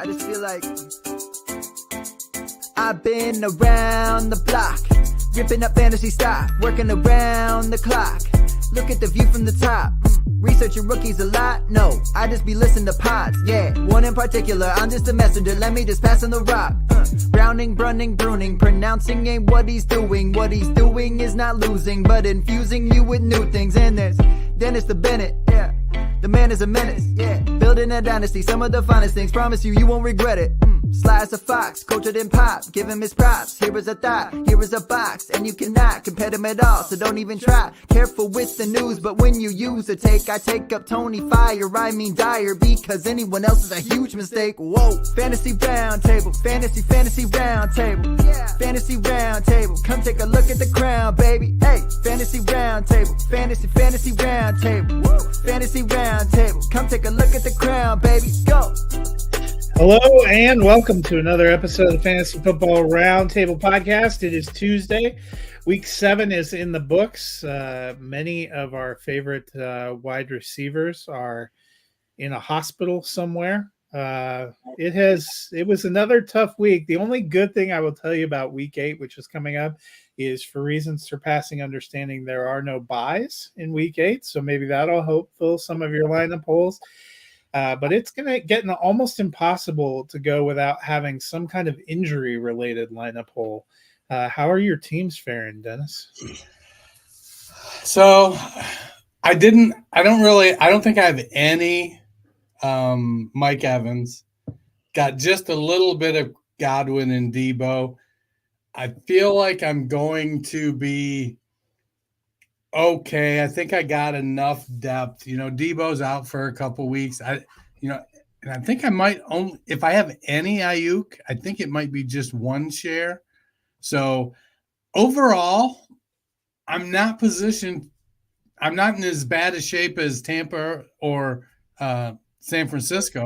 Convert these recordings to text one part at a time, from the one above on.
I just feel like I've been around the block, ripping up fantasy stock, working around the clock. Look at the view from the top. Researching rookies a lot? No, I just be listening to pods. Yeah, one in particular, I'm just a messenger. Let me just pass on the rock. Browning, brunning, pruning, pronouncing ain't what he's doing. What he's doing is not losing, but infusing you with new things. And there's Dennis the Bennett, yeah. The man is a menace, yeah. Building a dynasty, some of the finest things. Promise you, you won't regret it. Sly as a fox, cultured in pop. Give him his props. Here is a thought, here is a box. And you cannot compare them at all, so don't even try. Careful with the news, but when you use a take, I take up Tony Fire. I mean Dyer, because anyone else is a huge mistake. Whoa. Fantasy round table, fantasy round table. Yeah. Fantasy round table, come take a look at the crown, baby. Hey, fantasy round table, fantasy round table. Woo. Fantasy round table, come take a look at the crown, baby. Go. Hello and welcome to another episode of the Fantasy Football Roundtable Podcast. It is Tuesday. Week 7 is in the books. Many of our favorite wide receivers are in a hospital somewhere. It was another tough week. The only good thing I will tell you about Week 8, which is coming up, is for reasons surpassing understanding, there are no buys in Week 8. So maybe that'll help fill some of your lineup holes. But it's going to get almost impossible to go without having some kind of injury-related lineup hole. How are your teams faring, Dennis? So I don't think I have any Mike Evans. Got just a little bit of Godwin and Debo. I feel like I'm going to be okay. I think I got enough depth. You know, Debo's out for a couple weeks. And I think I might only, if I have any Ayuk, I think it might be just one share. So overall, I'm not in as bad a shape as Tampa or San Francisco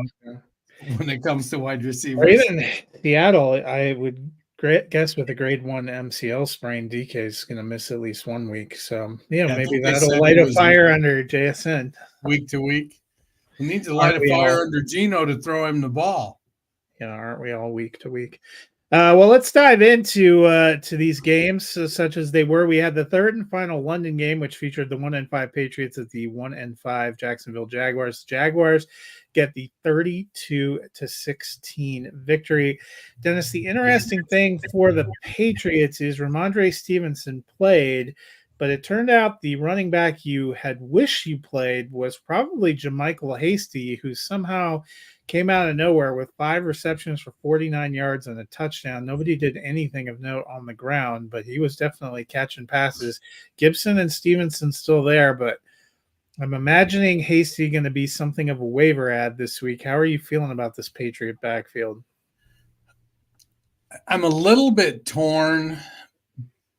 when it comes to wide receivers. Or even Seattle, I would guess with a grade 1 MCL sprain, DK is going to miss at least 1 week. So, maybe that'll light a fire under JSN. Week to week. We need to light a fire under Geno to throw him the ball. Yeah, aren't we all week to week? Well, let's dive into these games, such as they were. We had the third and final London game, which featured the 1-5 Patriots at the 1-5 Jacksonville Jaguars. Jaguars get the 32-16 victory. Dennis, the interesting thing for the Patriots is Ramondre Stevenson played, but it turned out the running back you had wished you played was probably JaMycal Hasty, who somehow came out of nowhere with 5 receptions for 49 yards and a touchdown. Nobody did anything of note on the ground, but he was definitely catching passes. Gibson and Stevenson still there, but I'm imagining Hasty going to be something of a waiver ad this week. How are you feeling about this Patriot backfield? I'm a little bit torn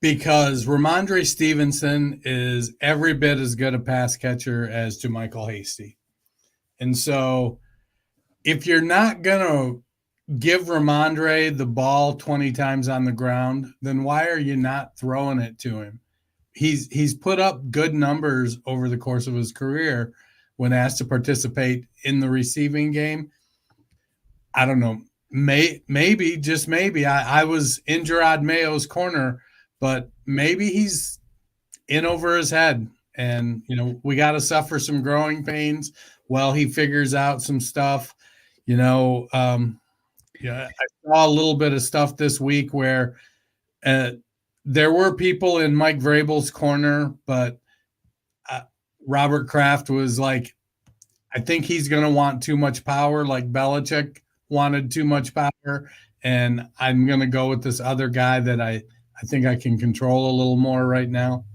because Ramondre Stevenson is every bit as good a pass catcher as JaMycal Hasty. And so if you're not going to give Ramondre the ball 20 times on the ground, then why are you not throwing it to him? He's put up good numbers over the course of his career when asked to participate in the receiving game. I don't know. Maybe, just maybe, I was in Gerard Mayo's corner, but maybe he's in over his head. And, we got to suffer some growing pains while he figures out some stuff. I saw a little bit of stuff this week where there were people in Mike Vrabel's corner, but Robert Kraft was like, I think he's going to want too much power, like Belichick wanted too much power, and I'm going to go with this other guy that I think I can control a little more right now.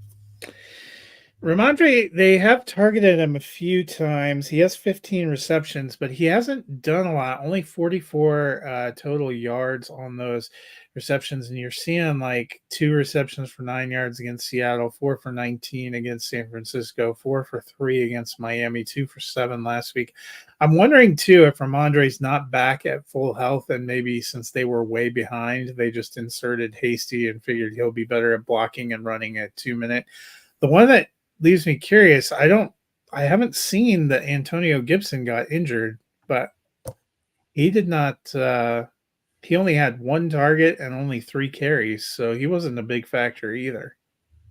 Ramondre, they have targeted him a few times. He has 15 receptions, but he hasn't done a lot. Only 44 total yards on those receptions. And you're seeing like 2 receptions for 9 yards against Seattle, 4 for 19 against San Francisco, 4 for 3 against Miami, 2 for 7 last week. I'm wondering, too, if Ramondre's not back at full health, and maybe since they were way behind, they just inserted Hasty and figured he'll be better at blocking and running at 2-minute. The one that leaves me curious. I haven't seen that Antonio Gibson got injured, but He did not. He only had one target and only 3 carries, so he wasn't a big factor either.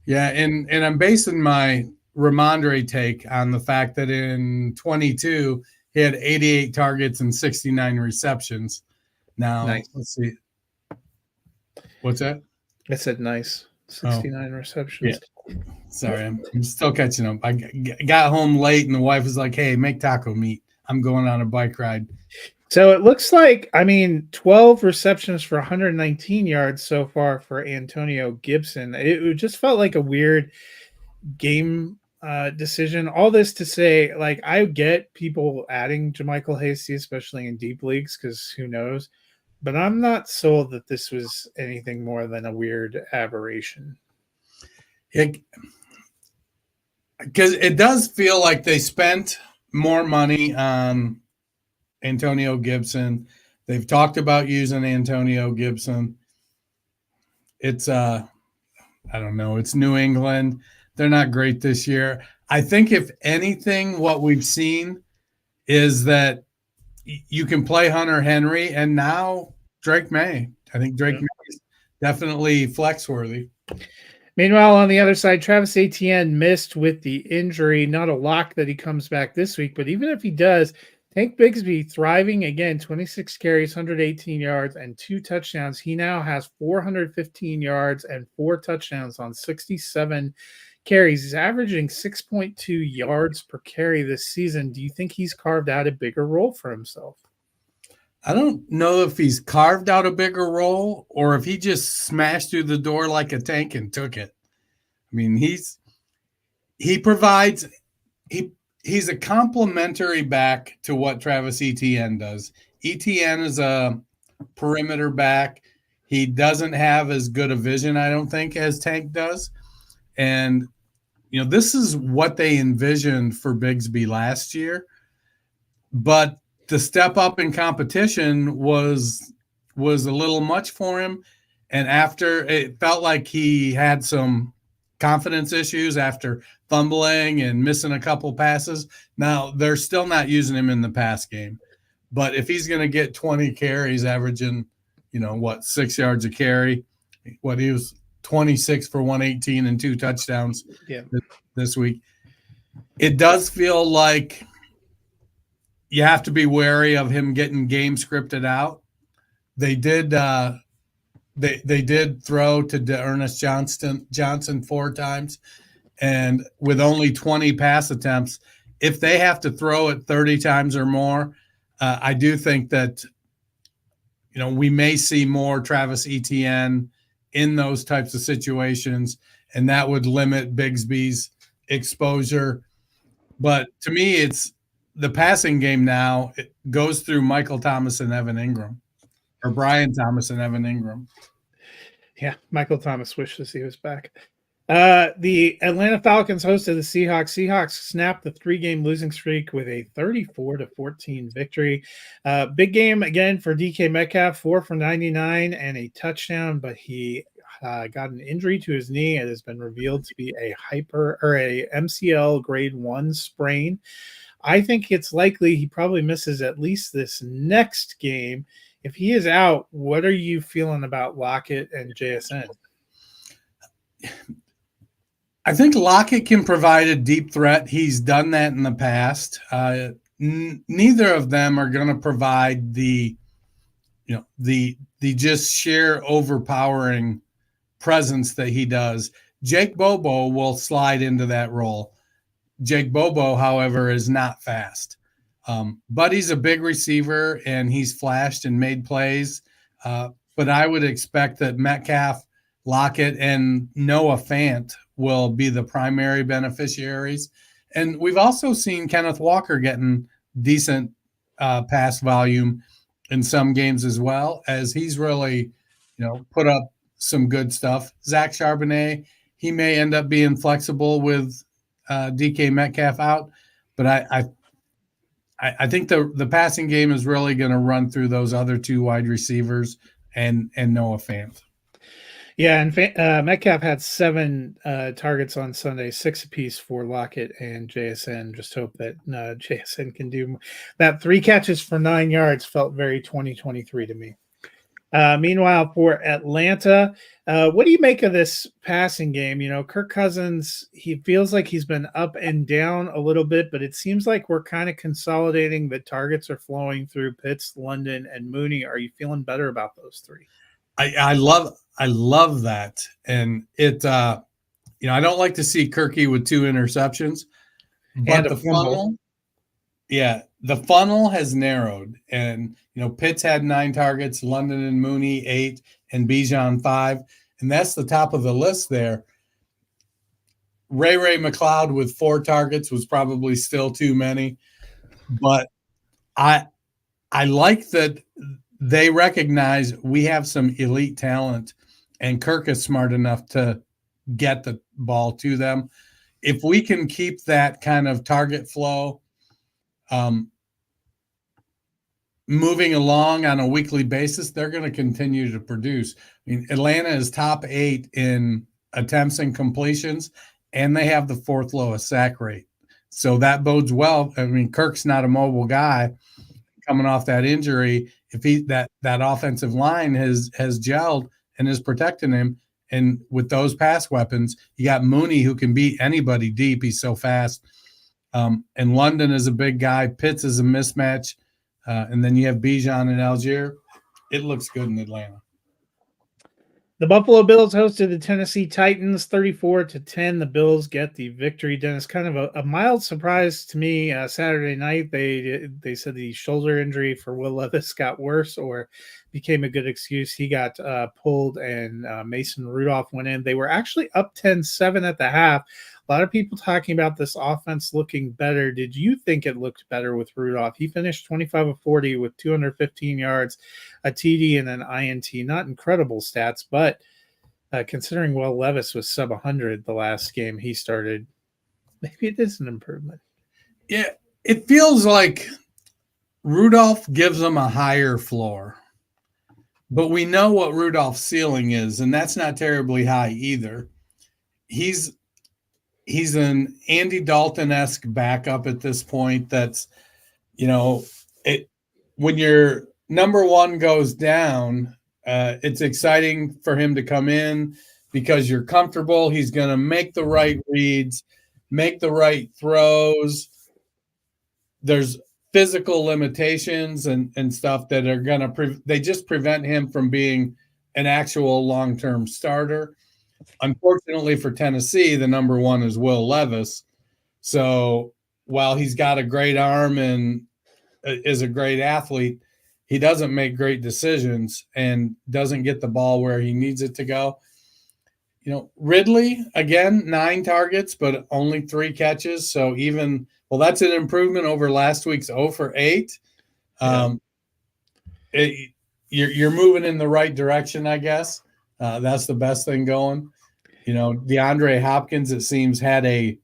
Yeah, and I'm basing my Ramondre take on the fact that in 22 he had 88 targets and 69 receptions. Now, Nice. let's see. What's that? I said nice. 69 receptions. Yeah. Sorry, I'm still catching up. I got home late and the wife was like, "Hey, make taco meat. I'm going on a bike ride." So it looks like, 12 receptions for 119 yards so far for Antonio Gibson. It just felt like a weird game decision. All this to say, like, I get people adding JaMychal Hasty, especially in deep leagues, because who knows? But I'm not sold that this was anything more than a weird aberration. Because it does feel like they spent more money on Antonio Gibson. They've talked about using Antonio Gibson. It's I don't know. It's New England. They're not great this year. I think if anything, what we've seen is that you can play Hunter Henry and now Drake May. I think Drake May is definitely flex worthy. Meanwhile, on the other side, Travis Etienne missed with the injury. Not a lock that he comes back this week, but even if he does, Tank Bigsby thriving again, 26 carries, 118 yards, and 2 touchdowns. He now has 415 yards and 4 touchdowns on 67 carries. He's averaging 6.2 yards per carry this season. Do you think he's carved out a bigger role for himself? I don't know if he's carved out a bigger role or if he just smashed through the door like a tank and took it. I mean, he's a complementary back to what Travis Etienne does. Etienne is a perimeter back. He doesn't have as good a vision, I don't think, as Tank does. And, this is what they envisioned for Bigsby last year. But the step up in competition was a little much for him. And after, it felt like he had some confidence issues after fumbling and missing a couple passes. Now, they're still not using him in the pass game. But if he's going to get 20 carries, averaging, 6 yards a carry, he was 26 for 118 and 2 touchdowns this week. It does feel like you have to be wary of him getting game scripted out. They did they did throw to D'Ernest Johnson 4 times, and with only 20 pass attempts, if they have to throw it 30 times or more, I do think that we may see more Travis Etienne in those types of situations, and that would limit Bigsby's exposure. But to me, it's the passing game now. It goes through Michael Thomas and Evan Ingram, or Brian Thomas and Evan Ingram. Yeah, Michael Thomas wishes he was back. The Atlanta Falcons hosted the Seahawks. Seahawks snapped the 3-game losing streak with a 34-14 victory. Big game again for DK Metcalf, 4 for 99 and a touchdown, but he got an injury to his knee. It has been revealed to be a MCL grade 1 sprain. I think it's likely he probably misses at least this next game. If he is out, what are you feeling about Lockett and JSN? I think Lockett can provide a deep threat. He's done that in the past. Neither of them are going to provide the just sheer overpowering presence that he does. Jake Bobo will slide into that role. Jake Bobo, however, is not fast. But he's a big receiver, and he's flashed and made plays. But I would expect that Metcalf, Lockett, and Noah Fant will be the primary beneficiaries. And we've also seen Kenneth Walker getting decent pass volume in some games as well, as he's really, put up some good stuff. Zach Charbonnet, he may end up being flexible with DK Metcalf out, but I think the passing game is really going to run through those other 2 wide receivers and Noah Fant. Yeah, and Metcalf had 7 targets on Sunday, 6 apiece for Lockett and JSN. Just hope that JSN can do that. 3 catches for 9 yards felt very 2023 to me. Meanwhile, for Atlanta, what do you make of this passing game? You know, Kirk Cousins, he feels like he's been up and down a little bit, but it seems like we're kind of consolidating. The targets are flowing through Pitts, London, and Mooney. Are you feeling better about those 3? I love that. And it I don't like to see Kirky with 2 interceptions, but the funnel, the funnel has narrowed. And Pitts had 9 targets, London and Mooney 8, and Bijan 5, and that's the top of the list there. Ray McLeod with 4 targets was probably still too many, but I like that they recognize we have some elite talent, and Kirk is smart enough to get the ball to them. If we can keep that kind of target flow moving along on a weekly basis, they're going to continue to produce. I mean, Atlanta is top 8 in attempts and completions, and they have the 4th lowest sack rate. So that bodes well. I mean, Kirk's not a mobile guy coming off that injury. If that offensive line has gelled and is protecting him, and with those pass weapons, you got Mooney who can beat anybody deep. He's so fast. And London is a big guy. Pitts is a mismatch. And then you have Bijan and Algier. It looks good in Atlanta. The Buffalo Bills hosted the Tennessee Titans 34-10. The Bills get the victory. Dennis, kind of a mild surprise to me. Saturday night, they said the shoulder injury for Will Levis got worse or became a good excuse. He got pulled, and Mason Rudolph went in. They were actually up 10-7 at the half. A lot of people talking about this offense looking better. Did you think it looked better with Rudolph? He finished 25 of 40 with 215 yards, a TD, and an INT. Not incredible stats, but considering Will Levis was sub 100 the last game he started, maybe it is an improvement. Yeah, it feels like Rudolph gives them a higher floor. But we know what Rudolph's ceiling is, and that's not terribly high either. He's an Andy Dalton-esque backup at this point. That's, when your number one goes down, it's exciting for him to come in because you're comfortable. He's going to make the right reads, make the right throws. There's physical limitations and stuff that are going to they just prevent him from being an actual long-term starter. Unfortunately for Tennessee, the number one is Will Levis. So while he's got a great arm and is a great athlete, he doesn't make great decisions and doesn't get the ball where he needs it to go. Ridley, again, 9 targets, but only 3 catches. So that's an improvement over last week's 0 for 8. You're moving in the right direction, I guess. That's the best thing going. DeAndre Hopkins, it seems, had a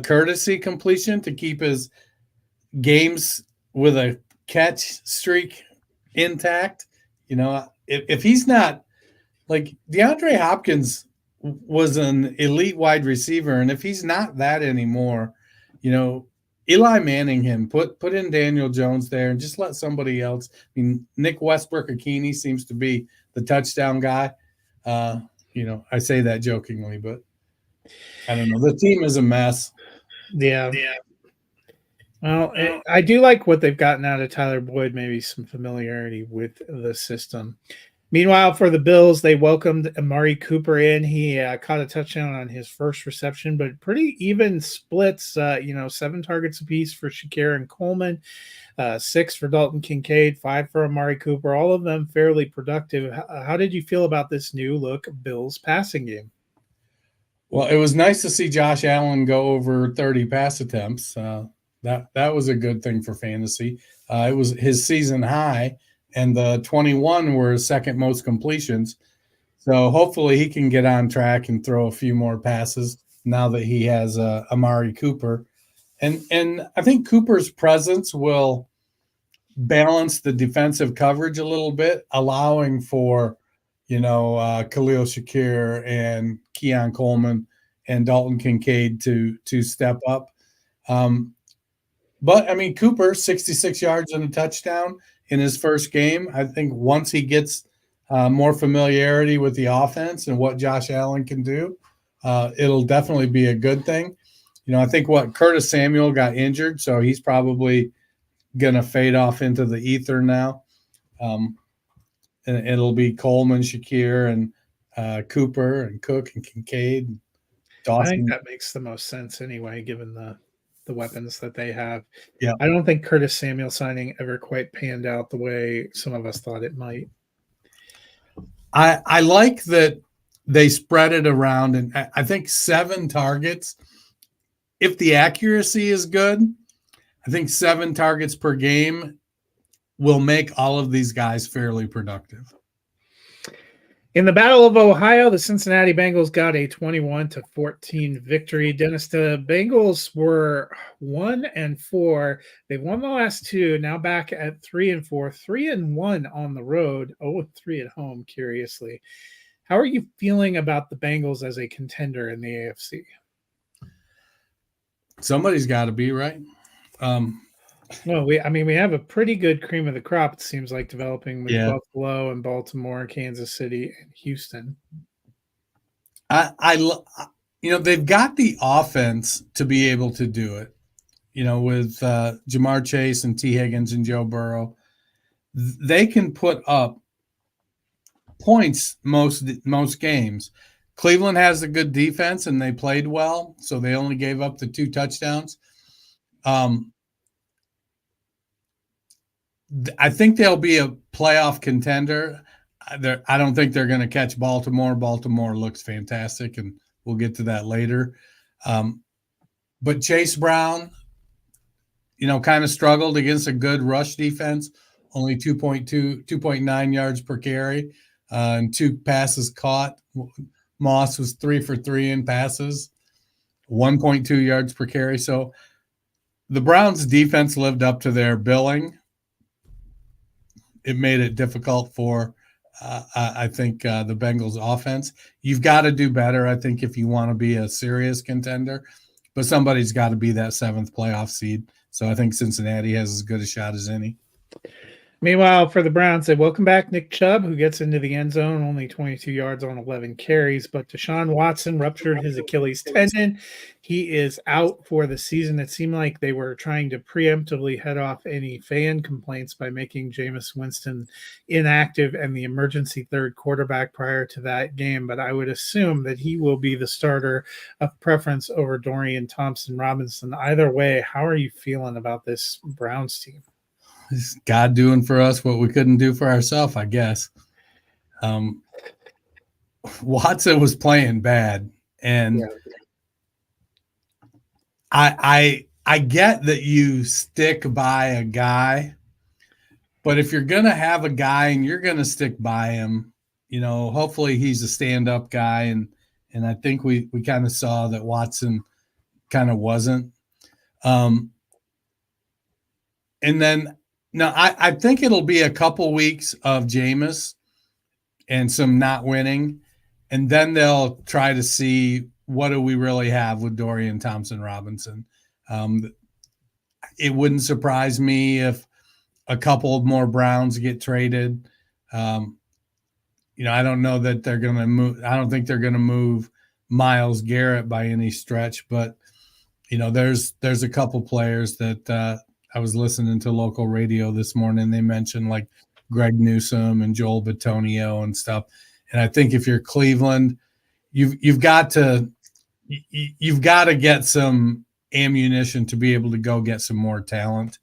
courtesy completion to keep his games with a catch streak intact. If he's not, like, DeAndre Hopkins was an elite wide receiver, and if he's not that anymore, Eli Manning him, put in Daniel Jones there and just let somebody else. I mean, Nick Westbrook-Ikhine seems to be the touchdown guy. I say that jokingly, but I don't know. The team is a mess. Yeah. Well, I do like what they've gotten out of Tyler Boyd, maybe some familiarity with the system. Meanwhile, for the Bills, they welcomed Amari Cooper in. He caught a touchdown on his first reception, but pretty even splits, 7 targets apiece for Shakir and Coleman, 6 for Dalton Kincaid, 5 for Amari Cooper, all of them fairly productive. How did you feel about this new look Bills passing game? Well, it was nice to see Josh Allen go over 30 pass attempts. That was a good thing for fantasy. It was his season high, and the 21 were his second most completions. So hopefully he can get on track and throw a few more passes now that he has Amari Cooper. And I think Cooper's presence will balance the defensive coverage a little bit, allowing for, Khalil Shakir and Keon Coleman and Dalton Kincaid to step up. But I mean, Cooper, 66 yards and a touchdown in his first game. I think once he gets more familiarity with the offense and what Josh Allen can do, it'll definitely be a good thing. I think Curtis Samuel got injured, so he's probably going to fade off into the ether now. And it'll be Coleman, Shakir, and Cooper, and Cook, and Kincaid, and Dawson. I think that makes the most sense anyway, given the weapons that they have. Yeah. I don't think Curtis Samuel signing ever quite panned out the way some of us thought it might. I like that they spread it around, and I think 7 targets. If the accuracy is good, I think 7 targets per game will make all of these guys fairly productive. In the Battle of Ohio, the Cincinnati Bengals got a 21-14 victory. Dennis, the Bengals were 1-4. They've won the last 2, now back at 3-4, 3-1 on the road, 0-3 at home, curiously. How are you feeling about the Bengals as a contender in the AFC? Somebody's got to be, right? Well, we have a pretty good cream of the crop, it seems like, developing with Buffalo and Baltimore, Kansas City, and Houston. They've got the offense to be able to do it. With Jamar Chase and T. Higgins and Joe Burrow, they can put up points most games. Cleveland has a good defense, and they played well, so they only gave up the 2 touchdowns. I think they'll be a playoff contender. I don't think they're going to catch Baltimore. Baltimore looks fantastic, and we'll get to that later. But Chase Brown, kind of struggled against a good rush defense, only 2.9 yards per carry, and 2 passes caught. Moss was 3 for 3 in passes, 1.2 yards per carry. So the Browns' defense lived up to their billing. It made it difficult for, I think, the Bengals' offense. You've got to do better, I think, if you want to be a serious contender. But somebody's got to be that 7th playoff seed. So I think Cincinnati has as good a shot as any. Meanwhile, for the Browns, they welcome back Nick Chubb, who gets into the end zone, only 22 yards on 11 carries. But Deshaun Watson ruptured his Achilles tendon. He is out for the season. It seemed like they were trying to preemptively head off any fan complaints by making Jameis Winston inactive and the emergency 3rd quarterback prior to that game. But I would assume that he will be the starter of preference over Dorian Thompson-Robinson. Either way, how are you feeling about this Browns team? Is God doing for us what we couldn't do for ourselves, I guess. Watson was playing bad, and I get that you stick by a guy, but if you're gonna have a guy and you're gonna stick by him, hopefully he's a stand-up guy, and I think we kind of saw that Watson kind of wasn't. And then. No, I think it'll be a couple weeks of Jameis and some not winning, and then they'll try to see what do we really have with Dorian Thompson-Robinson. It wouldn't surprise me if a couple more Browns get traded. I don't know that they're going to move. I don't think they're going to move Myles Garrett by any stretch, but there's a couple players that. I was listening to local radio this morning. They mentioned like Greg Newsome and Joel Bitonio and stuff. And I think if you're Cleveland, you've got to get some ammunition to be able to go get some more talent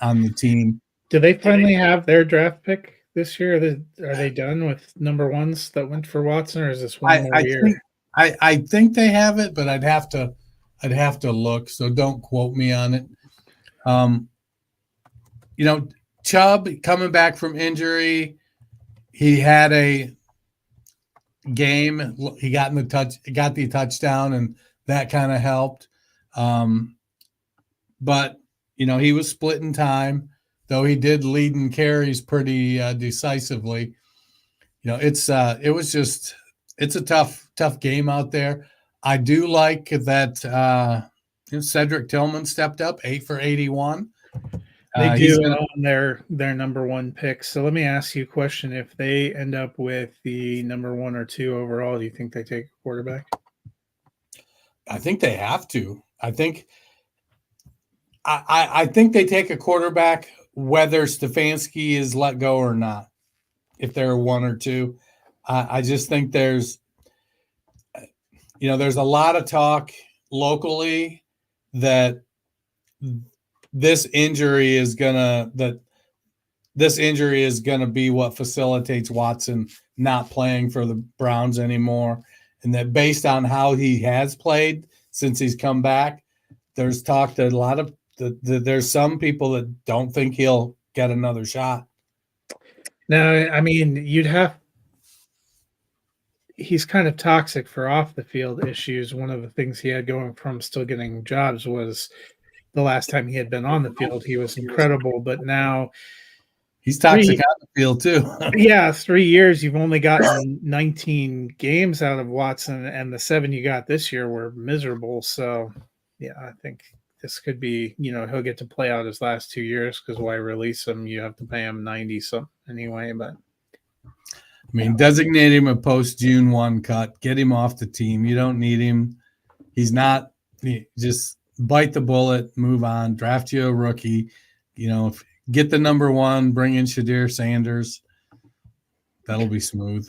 on the team. Do they finally have their draft pick this year? Are they done with number 1s that went for Watson, or is this one more year? I think they have it, but I'd have to look. So don't quote me on it. Chubb coming back from injury, he had a game. He got the touchdown, and that kind of helped. But he was splitting time, though he did lead in carries pretty decisively. it's a tough game out there. I do like that Cedric Tillman stepped up 8 for 81. They do own their number one pick. So let me ask you a question. If they end up with the number 1 or 2 overall, do you think they take a quarterback? I think they have to. I think they take a quarterback whether Stefanski is let go or not. If they're 1 or 2, I just think there's a lot of talk locally that this injury is gonna be what facilitates Watson not playing for the Browns anymore, and that based on how he has played since he's come back, there's talk that there's some people that don't think he'll get another shot. No, I mean, he's kind of toxic for off the field issues. One of the things he had going from still getting jobs was the last time he had been on the field, he was incredible, but now he's toxic on the field too. Yeah, 3 years, you've only gotten 19 games out of Watson, and the 7 you got this year were miserable. So, yeah, I think this could be, he'll get to play out his last 2 years because why release him? You have to pay him 90 something anyway. But designate him a post June 1 cut, get him off the team. You don't need him. He's not. Just bite the bullet, move on, draft you a rookie, get the number 1, bring in Shadir Sanders. That'll be smooth.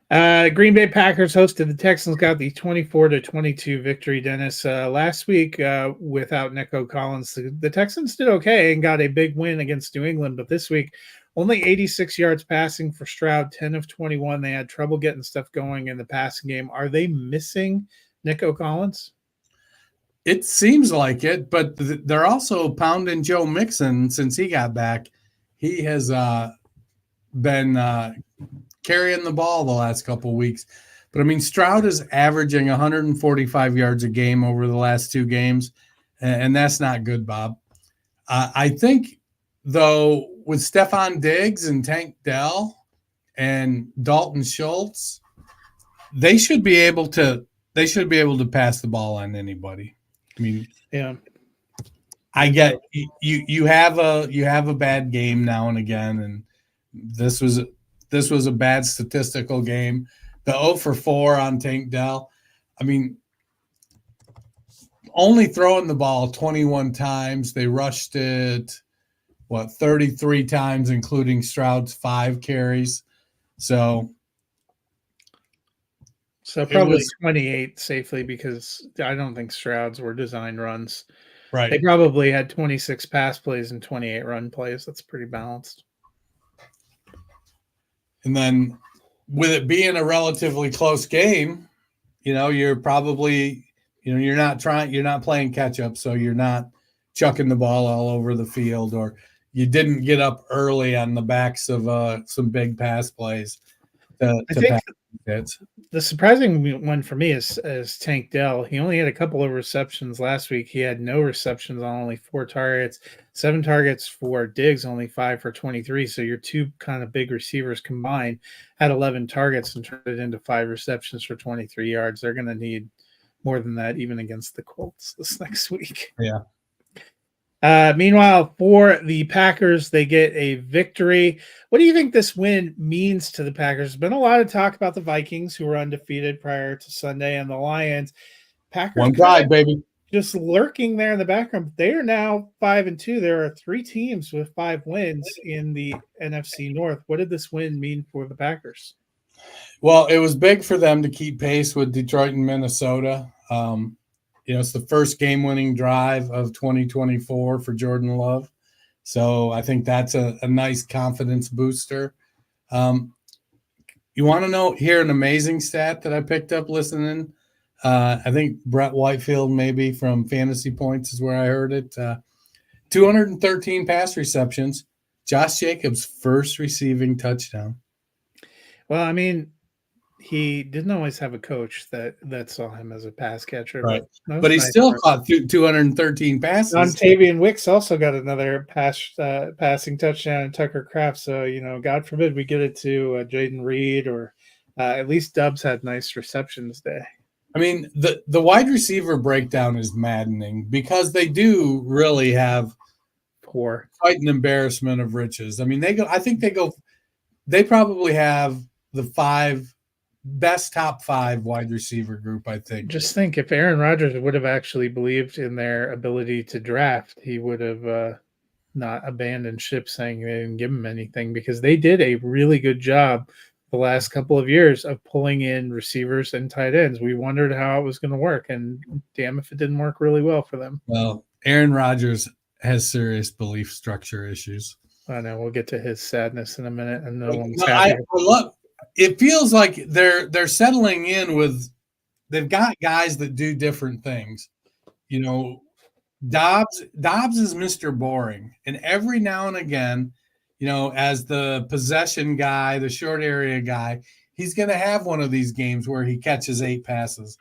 Green Bay Packers hosted the Texans, got the 24-22 victory, Dennis. Last week, without Nico Collins, the Texans did okay and got a big win against New England, but this week, only 86 yards passing for Stroud, 10 of 21. They had trouble getting stuff going in the passing game. Are they missing Nico Collins? It seems like it, but they're also pounding Joe Mixon since he got back. He has been carrying the ball the last couple of weeks. But, Stroud is averaging 145 yards a game over the last 2 games, and that's not good, Bob. I think, though, with Stephon Diggs and Tank Dell and Dalton Schultz, they should be able to pass the ball on anybody. Yeah, I get you have a bad game now and again, and this was a bad statistical game. The 0 for 4 on Tank Dell. Only throwing the ball 21 times. They rushed it 33 times, including Stroud's 5 carries. So probably 28 safely because I don't think Stroud's were designed runs. Right. They probably had 26 pass plays and 28 run plays. That's pretty balanced. And then with it being a relatively close game, you're probably, you're not playing catch up. So you're not chucking the ball all over the field, or you didn't get up early on the backs of some big pass plays. I think the surprising one for me is Tank Dell. He only had a couple of receptions last week. He had no receptions on only 4 targets, 7 targets for Diggs, only 5 for 23. So your 2 kind of big receivers combined had 11 targets and turned it into 5 receptions for 23 yards. They're going to need more than that even against the Colts this next week. Yeah. Meanwhile, for the Packers, they get a victory. What do you think this win means to the Packers? There's been a lot of talk about the Vikings, who were undefeated prior to Sunday, and the Lions. Packers, one pride, baby, just lurking there in the background. They are now 5-2. There are 3 teams with 5 wins in the NFC North. What did this win mean for the Packers? Well, it was big for them to keep pace with Detroit and Minnesota. It's the first game-winning drive of 2024 for Jordan Love. So I think that's a nice confidence booster. You want to hear an amazing stat that I picked up listening? I think Brett Whitefield, maybe from Fantasy Points, is where I heard it. 213 pass receptions. Josh Jacobs' first receiving touchdown. Well, he didn't always have a coach that saw him as a pass catcher. Right. But, But he still caught 213 passes. Dontavian Wicks also got another passing touchdown and Tucker Kraft. So, God forbid we get it to Jaden Reed or at least Dubs had nice receptions day. I mean, the wide receiver breakdown is maddening because they do really have poor, quite an embarrassment of riches. I mean, they probably have the best top 5 wide receiver group, I think. Just think if Aaron Rodgers would have actually believed in their ability to draft, he would have not abandoned ship saying they didn't give him anything, because they did a really good job the last couple of years of pulling in receivers and tight ends. We wondered how it was going to work, and damn if it didn't work really well for them. Well, Aaron Rodgers has serious belief structure issues. I know. We'll get to his sadness in a minute, and no one's happy. It feels like they're settling in with, they've got guys that do different things. Dobbs is Mr. Boring, and every now and again, as the possession guy, the short area guy, he's going to have one of these games where he catches 8 passes.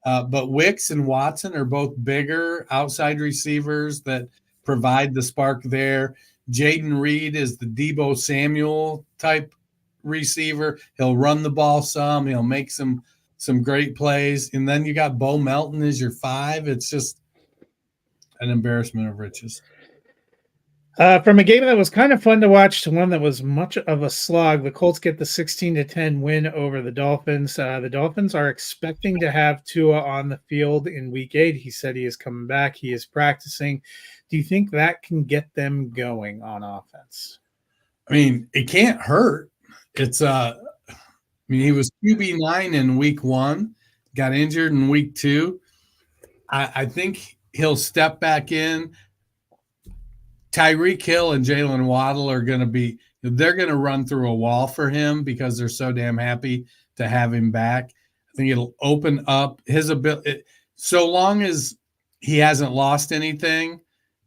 But Wicks and Watson are both bigger outside receivers that provide the spark there. Jaden Reed is the Deebo Samuel type receiver. He'll run the ball some. He'll make some great plays. And then you got Bo Melton as your 5. It's just an embarrassment of riches. From a game that was kind of fun to watch to one that was much of a slog, the Colts get the 16-10 win over the Dolphins. The Dolphins are expecting to have Tua on the field in Week 8. He said he is coming back. He is practicing. Do you think that can get them going on offense? I mean, it can't hurt. It's he was QB9 in Week 1, got injured in Week 2. I think he'll step back in. Tyreek Hill and Jalen Waddle are going to they're going to run through a wall for him because they're so damn happy to have him back. I think it'll open up his ability, so long as he hasn't lost anything,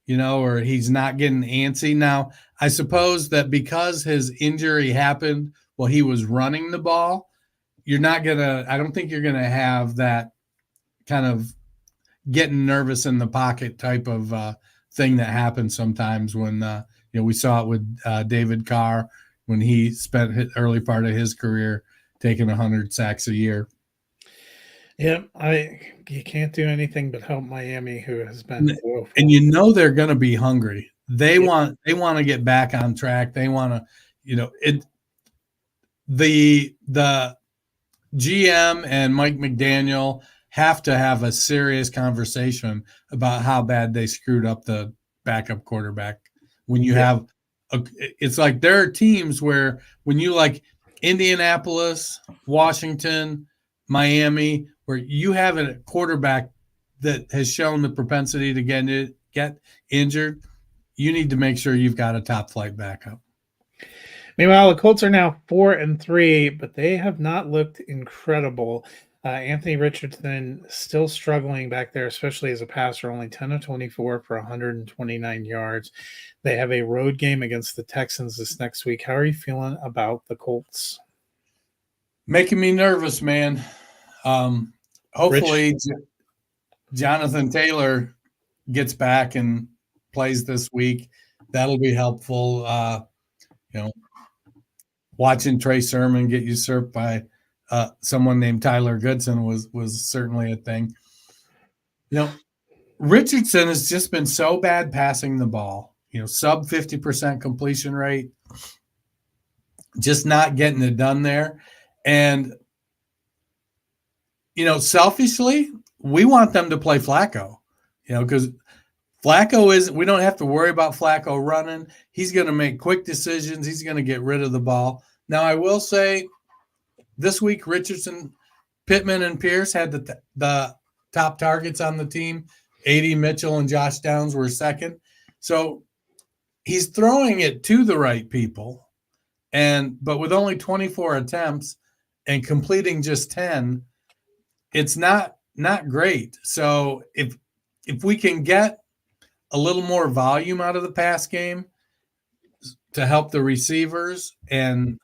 or he's not getting antsy. Now, I suppose that because his injury happened while he was running the ball, I don't think you're going to have that kind of getting nervous in the pocket type of thing that happens sometimes when we saw it with David Carr when he spent the early part of his career taking 100 sacks a year. Yeah, you can't do anything but help Miami, who has been woeful. And they're going to be hungry. They want to get back on track. They want to, the GM and Mike McDaniel have to have a serious conversation about how bad they screwed up the backup quarterback. When you have it's like there are teams where when you like Indianapolis, Washington, Miami, where you have a quarterback that has shown the propensity to get injured, you need to make sure you've got a top flight backup. Meanwhile, the Colts are now 4-3, but they have not looked incredible. Anthony Richardson still struggling back there, especially as a passer, only 10 of 24 for 129 yards. They have a road game against the Texans this next week. How are you feeling about the Colts? Making me nervous, man. Hopefully Jonathan Taylor gets back and plays this week. That'll be helpful. Watching Trey Sermon get usurped by someone named Tyler Goodson was certainly a thing. Richardson has just been so bad passing the ball. Sub 50% completion rate, just not getting it done there. And selfishly, we want them to play Flacco. Because Flacco we don't have to worry about Flacco running. He's going to make quick decisions. He's going to get rid of the ball. Now, I will say, this week, Richardson, Pittman, and Pierce had the top targets on the team. A.D. Mitchell and Josh Downs were second. So he's throwing it to the right people, but with only 24 attempts and completing just 10, it's not great. So if we can get a little more volume out of the pass game to help the receivers and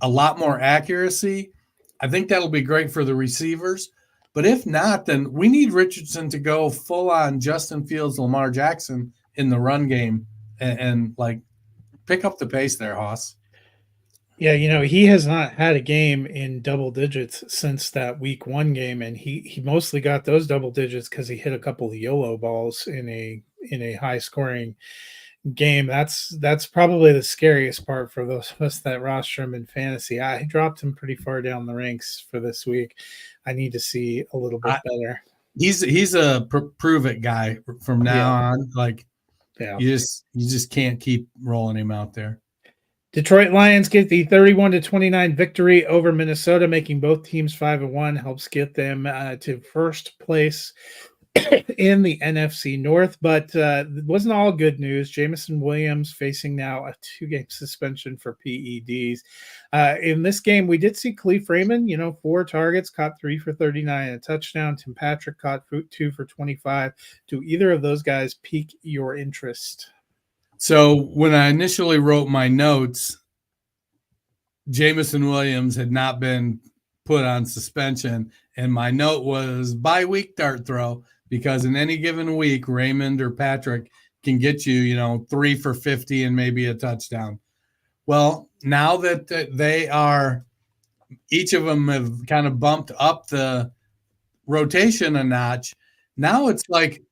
a lot more accuracy, I think that'll be great for the receivers. But if not, then we need Richardson to go full on Justin Fields, Lamar Jackson in the run game and like pick up the pace there, Hoss. Yeah, he has not had a game in double digits since that week 1 game, and he mostly got those double digits because he hit a couple of YOLO balls in a high scoring game. That's probably the scariest part for those of us that roster him in fantasy. I dropped him pretty far down the ranks for this week. I need to see a little bit better. He's a prove it guy from now on. Like, yeah, you just can't keep rolling him out there. Detroit Lions get the 31-29 victory over Minnesota, making both teams 5-1. Helps get them to first place in the NFC North, but it wasn't all good news. Jameson Williams facing now a 2-game suspension for PEDs. In this game, we did see Khalif Raymond, 4 targets, caught 3 for 39 and a touchdown. Tim Patrick caught 2 for 25. Do either of those guys pique your interest? So when I initially wrote my notes, Jameson Williams had not been put on suspension, and my note was bye week dart throw, because in any given week, Raymond or Patrick can get you, 3 for 50 and maybe a touchdown. Well, now that they are, each of them have kind of bumped up the rotation a notch. Now it's like,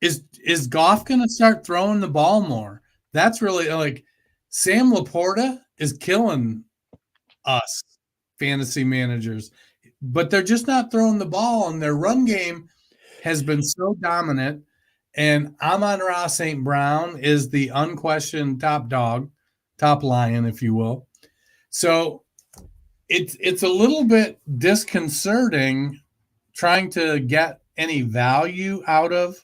is Goff going to start throwing the ball more? That's really like Sam Laporta is killing us fantasy managers, but they're just not throwing the ball, and their run game has been so dominant. And Amon-Ra St. Brown is the unquestioned top dog, top lion, if you will. So it's a little bit disconcerting trying to get any value out of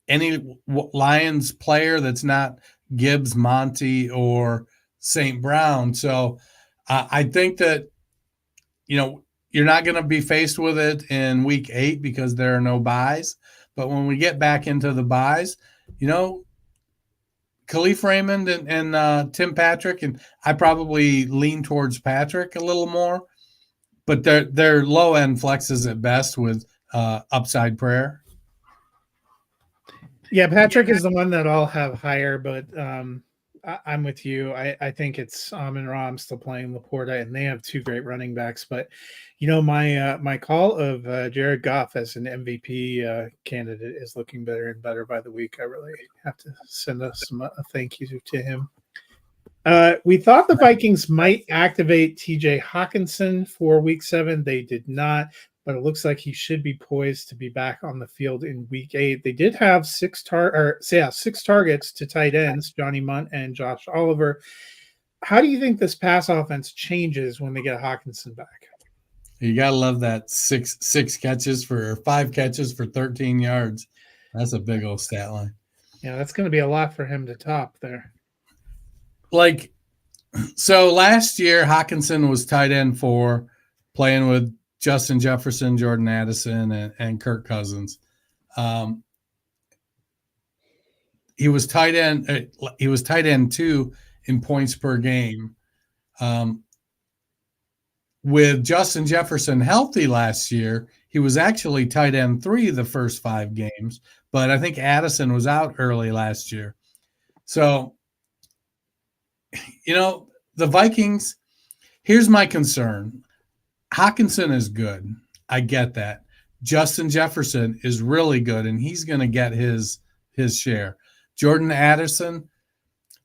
any Lions player that's not Gibbs, Monty, or St. Brown. So I think that, you're not going to be faced with it in week 8 because there are no buys. But when we get back into the buys, Khalif Raymond and Tim Patrick, and I probably lean towards Patrick a little more, but they're low end flexes at best with upside prayer. Yeah, Patrick is the one that I'll have higher, but I'm with you. I think it's Amon-Ra. I'm still playing Laporta, and they have 2 great running backs. But my call of Jared Goff as an MVP candidate is looking better and better by the week. I really have to send a thank you to him. We thought the Vikings might activate TJ Hawkinson for week 7. They did not, but it looks like he should be poised to be back on the field in week 8. They did have 6 targets to tight ends, Johnny Munt and Josh Oliver. How do you think this pass offense changes when they get Hawkinson back? You got to love that 5 catches for 13 yards. That's a big old stat line. Yeah, that's going to be a lot for him to top there. So last year, Hawkinson was tight end 4, playing with Justin Jefferson, Jordan Addison, and Kirk Cousins. He was tight end 2 in points per game. With Justin Jefferson healthy last year, he was actually tight end 3 the first 5 games, but I think Addison was out early last year. So, the Vikings, here's my concern. Hawkinson is good. I get that. Justin Jefferson is really good, and he's going to get his share. Jordan Addison,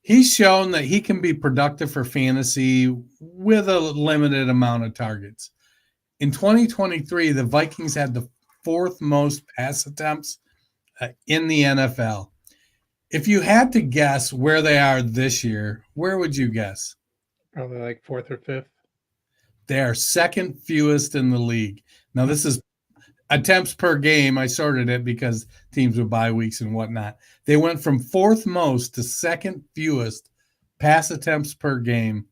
he's shown that he can be productive for fantasy with a limited amount of targets. In 2023, the Vikings had the 4th most pass attempts in the NFL. If you had to guess where they are this year, where would you guess? Probably like 4th or 5th. They are 2nd fewest in the league. Now, this is attempts per game. I sorted it because teams with bye weeks and whatnot. They went from 4th most to 2nd fewest pass attempts per game.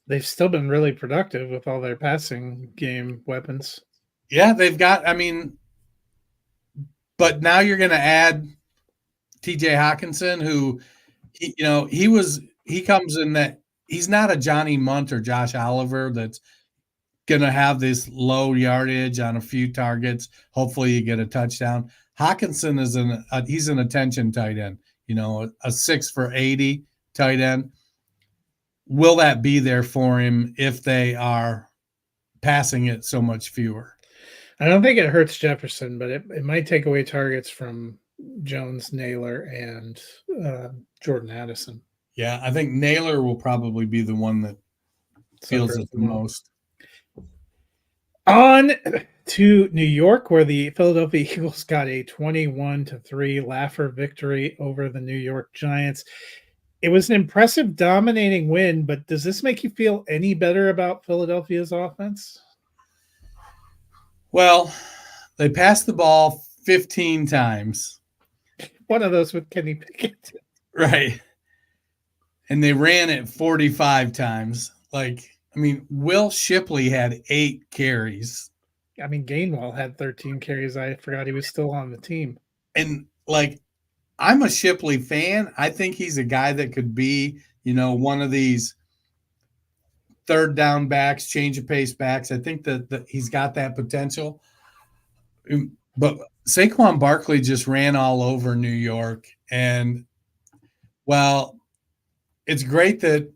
They've still been really productive with all their passing game weapons. Yeah, they've got, but now you're going to add TJ Hawkinson, who, he comes in that he's not a Johnny Munt or Josh Oliver that's going to have this low yardage on a few targets. Hopefully you get a touchdown. Hawkinson is he's an attention tight end, a 6 for 80 tight end. Will that be there for him if they are passing it so much fewer? I don't think it hurts Jefferson, but it might take away targets from Jones, Naylor, and Jordan Addison. Yeah, I think Naylor will probably be the one that feels it the most. On to New York, where the Philadelphia Eagles got a 21-3 laugher victory over the New York Giants. It was an impressive, dominating win, but does this make you feel any better about Philadelphia's offense? Well, they passed the ball 15 times. One of those with Kenny Pickett. Right. And they ran it 45 times. Will Shipley had 8 carries. Gainwell had 13 carries. I forgot he was still on the team. And, I'm a Shipley fan. I think he's a guy that could be, one of these third down backs, change of pace backs. I think that he's got that potential. But Saquon Barkley just ran all over New York. And, it's great that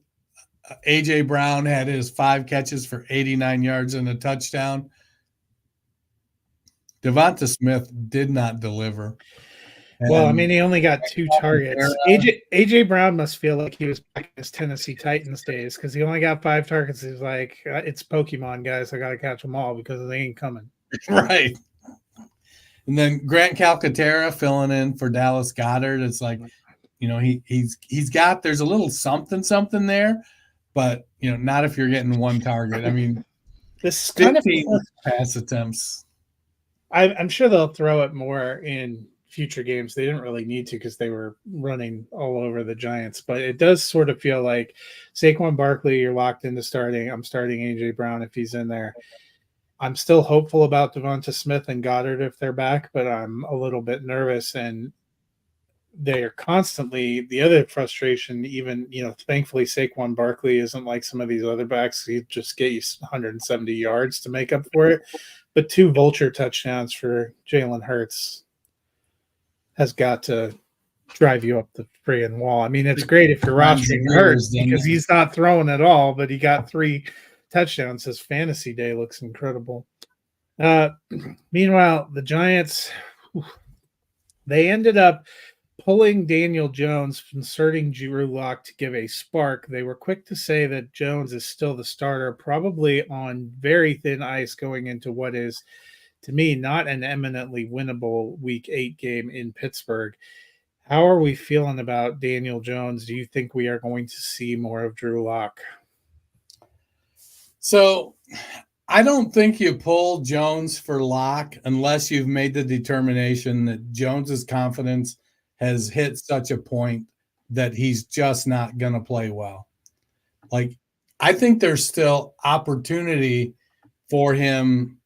A.J. Brown had his 5 catches for 89 yards and a touchdown. Devonta Smith did not deliver. He only got 2 targets. A.J. Brown must feel like he was back in his Tennessee Titans days because he only got 5 targets. He's like, it's Pokemon, guys. I got to catch them all because they ain't coming. Right. And then Grant Calcaterra filling in for Dallas Goedert. It's like, he's got, there's a little something there, but, not if you're getting 1 target. This 15 pass attempts. I'm sure they'll throw it more in future games. They didn't really need to because they were running all over the Giants, but it does sort of feel like Saquon Barkley, you're locked into starting. I'm starting A.J. Brown if he's in there. I'm still hopeful about Devonta Smith and Goddard if they're back, but I'm a little bit nervous. And they're constantly, the other frustration, even, thankfully Saquon Barkley isn't like some of these other backs. He just get you 170 yards to make up for it. But 2 vulture touchdowns for Jalen Hurts has got to drive you up the friggin' wall. It's great if you're rostering Hurts because he's not throwing at all, but he got 3 touchdowns. His fantasy day looks incredible. Meanwhile, the Giants, they ended up pulling Daniel Jones, inserting Drew Lock to give a spark. They were quick to say that Jones is still the starter, probably on very thin ice going into what is, to me, not an eminently winnable Week 8 game in Pittsburgh. How are we feeling about Daniel Jones? Do you think we are going to see more of Drew Lock? So I don't think you pull Jones for Lock unless you've made the determination that Jones's confidence has hit such a point that he's just not going to play well. I think there's still opportunity for him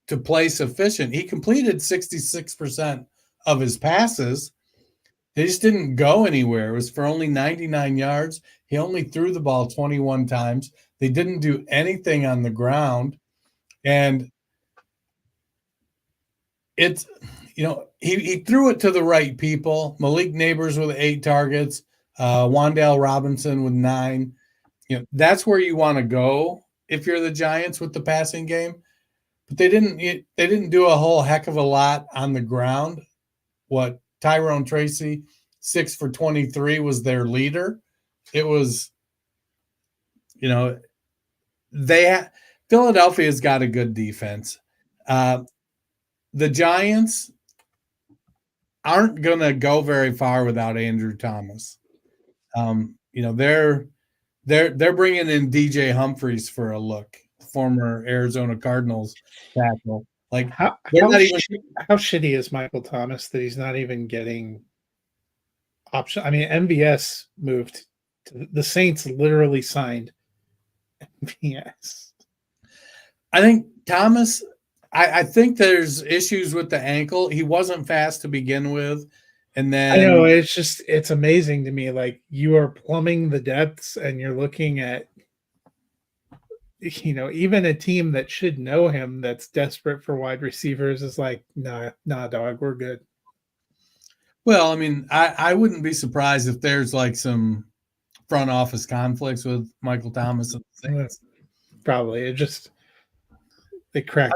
to play sufficient. He completed 66% of his passes. They just didn't go anywhere. It was for only 99 yards. He only threw the ball 21 times. They didn't do anything on the ground. And it's, he threw it to the right people. Malik Neighbors with 8 targets, Wan'Dale Robinson with 9. That's where you want to go if you're the Giants with the passing game. But they didn't do a whole heck of a lot on the ground. What Tyrone Tracy, 6 for 23, was their leader. It was, Philadelphia's got a good defense. The Giants aren't going to go very far without Andrew Thomas. They're bringing in DJ Humphries for a look, former Arizona Cardinals tackle. How shitty is Michael Thomas that he's not even getting option? MVS moved. The Saints literally signed MVS. I think Thomas. I think there's issues with the ankle. He wasn't fast to begin with, And I know then it's amazing to me. Like you are plumbing the depths and you're looking at, even a team that should know him that's desperate for wide receivers is like, nah, dog, we're good. well, I mean, I wouldn't be surprised if there's like some front office conflicts with Michael Thomas and the Saints. Probably. They crack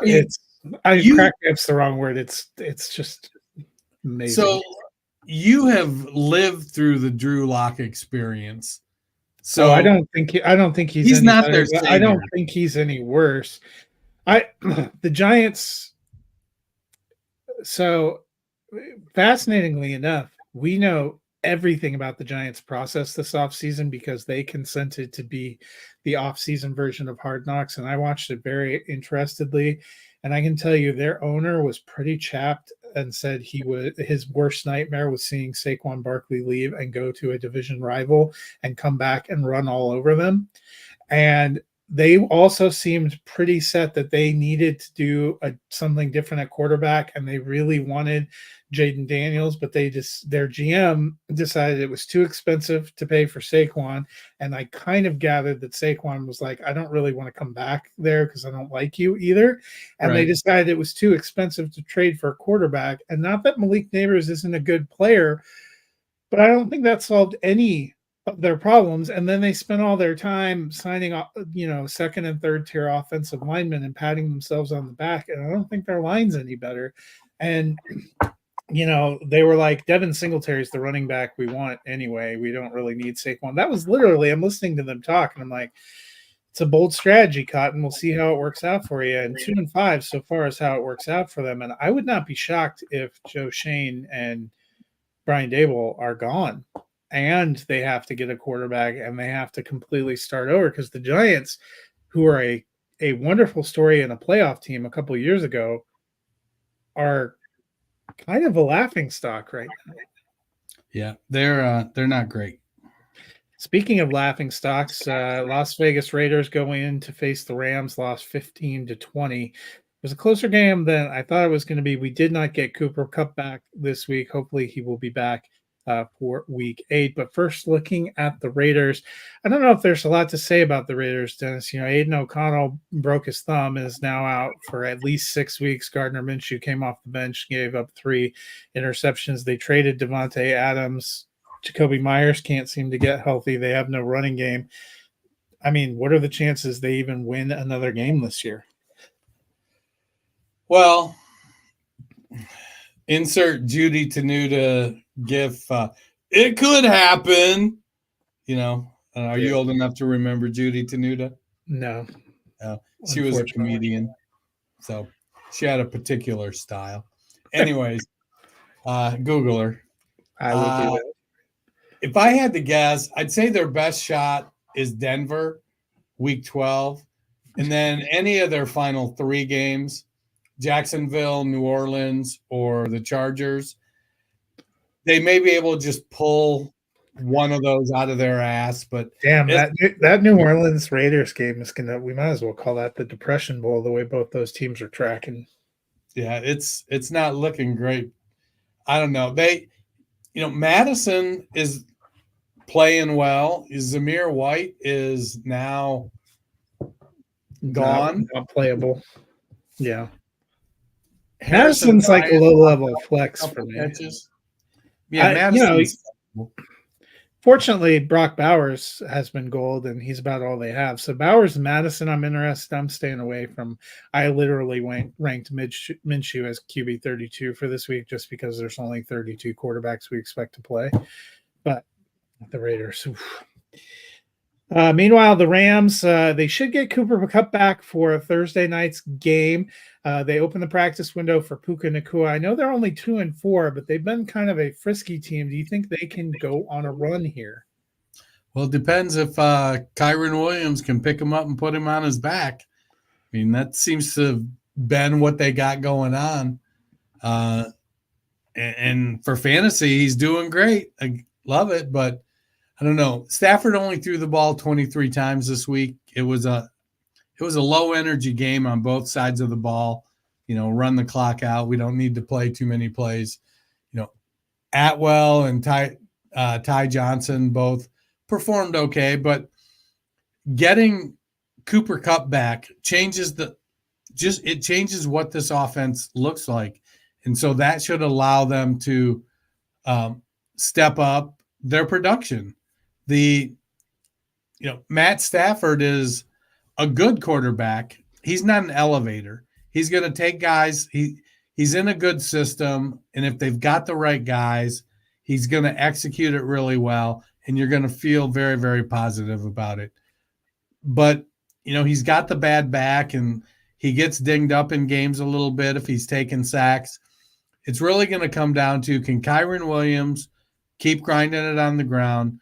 I mean, crack up's the wrong word. It's just amazing. So you have lived through the Drew Lock experience. So I don't think he's any not better. their I don't savior. think he's any worse. The Giants. So fascinatingly enough, we know everything about the Giants process this offseason because they consented to be the offseason version of Hard Knocks, and I watched it very interestedly. And I can tell you their owner was pretty chapped and said his worst nightmare was seeing Saquon Barkley leave and go to a division rival and come back and run all over them. And they also seemed pretty set that they needed to do something different at quarterback, and they really wanted Jaden Daniels, but their GM decided it was too expensive to pay for Saquon, and I kind of gathered that Saquon was like, I don't really want to come back there because I don't like you either, and They decided it was too expensive to trade for a quarterback, and not that Malik Neighbors isn't a good player, but I don't think that solved any of their problems. And then they spent all their time signing, second and third tier offensive linemen and patting themselves on the back. And I don't think their line's any better. And, they were like, Devin Singletary's the running back we want anyway. We don't really need Saquon. That was literally, I'm listening to them talk and I'm like, it's a bold strategy, Cotton. We'll see how it works out for you. And 2-5 so far is how it works out for them. And I would not be shocked if Joe Shane and Brian Dable are gone and they have to get a quarterback and they have to completely start over, because the Giants, who are a wonderful story and a playoff team a couple of years ago, are kind of a laughing stock right now. Yeah, they're not great. Speaking of laughing stocks, Las Vegas Raiders going in to face the Rams, lost 15-20. It was a closer game than I thought it was going to be. We did not get Cooper Kupp back this week. Hopefully he will be back for week 8. But first, looking at the Raiders, I don't know if there's a lot to say about the Raiders, Dennis. Aiden O'Connell broke his thumb and is now out for at least 6 weeks. Gardner Minshew came off the bench, gave up 3 interceptions. They traded Devontae Adams. Jacoby Myers can't seem to get healthy. They have no running game. I mean, what are the chances they even win another game this year? Well, insert Judy Tenuta gif. It could happen. Are you old enough to remember Judy Tenuta? No. She was a comedian, so she had a particular style. Anyways, Google her. I will do it. If I had to guess, I'd say their best shot is Denver, week 12. And then any of their final 3 games, Jacksonville, New Orleans, or the Chargers, they may be able to just pull one of those out of their ass. But damn, that New Orleans Raiders game is we might as well call that the Depression Bowl, the way both those teams are tracking. Yeah, it's not looking great. I don't know. Madison is playing well. Zamir White is now gone. Not playable. Yeah. Madison's like a low-level flex for me. Catches. Yeah, Madison's fortunately, Brock Bowers has been gold, and he's about all they have. So Bowers and Madison, I'm interested. I'm staying away from. I literally ranked Minshew as QB 32 for this week just because there's only 32 quarterbacks we expect to play. But the Raiders. Meanwhile, the Rams, they should get Cooper Kupp back for Thursday night's game. They open the practice window for Puka Nacua. I know they're only 2-4, but they've been kind of a frisky team. Do you think they can go on a run here? Well, it depends if Kyron Williams can pick him up and put him on his back. I mean, that seems to have been what they got going on. And for fantasy, he's doing great. I love it, but I don't know. Stafford only threw the ball 23 times this week. It was a low energy game on both sides of the ball. Run the clock out. We don't need to play too many plays. Atwell and Ty Johnson both performed okay, but getting Cooper Kupp back changes what this offense looks like. And so that should allow them to step up their production. Matt Stafford is a good quarterback. He's not an elevator. He's going to take guys. He's in a good system, and if they've got the right guys, he's going to execute it really well, and you're going to feel very, very positive about it. But he's got the bad back, and he gets dinged up in games a little bit if he's taking sacks. It's really going to come down to, can Kyren Williams keep grinding it on the ground?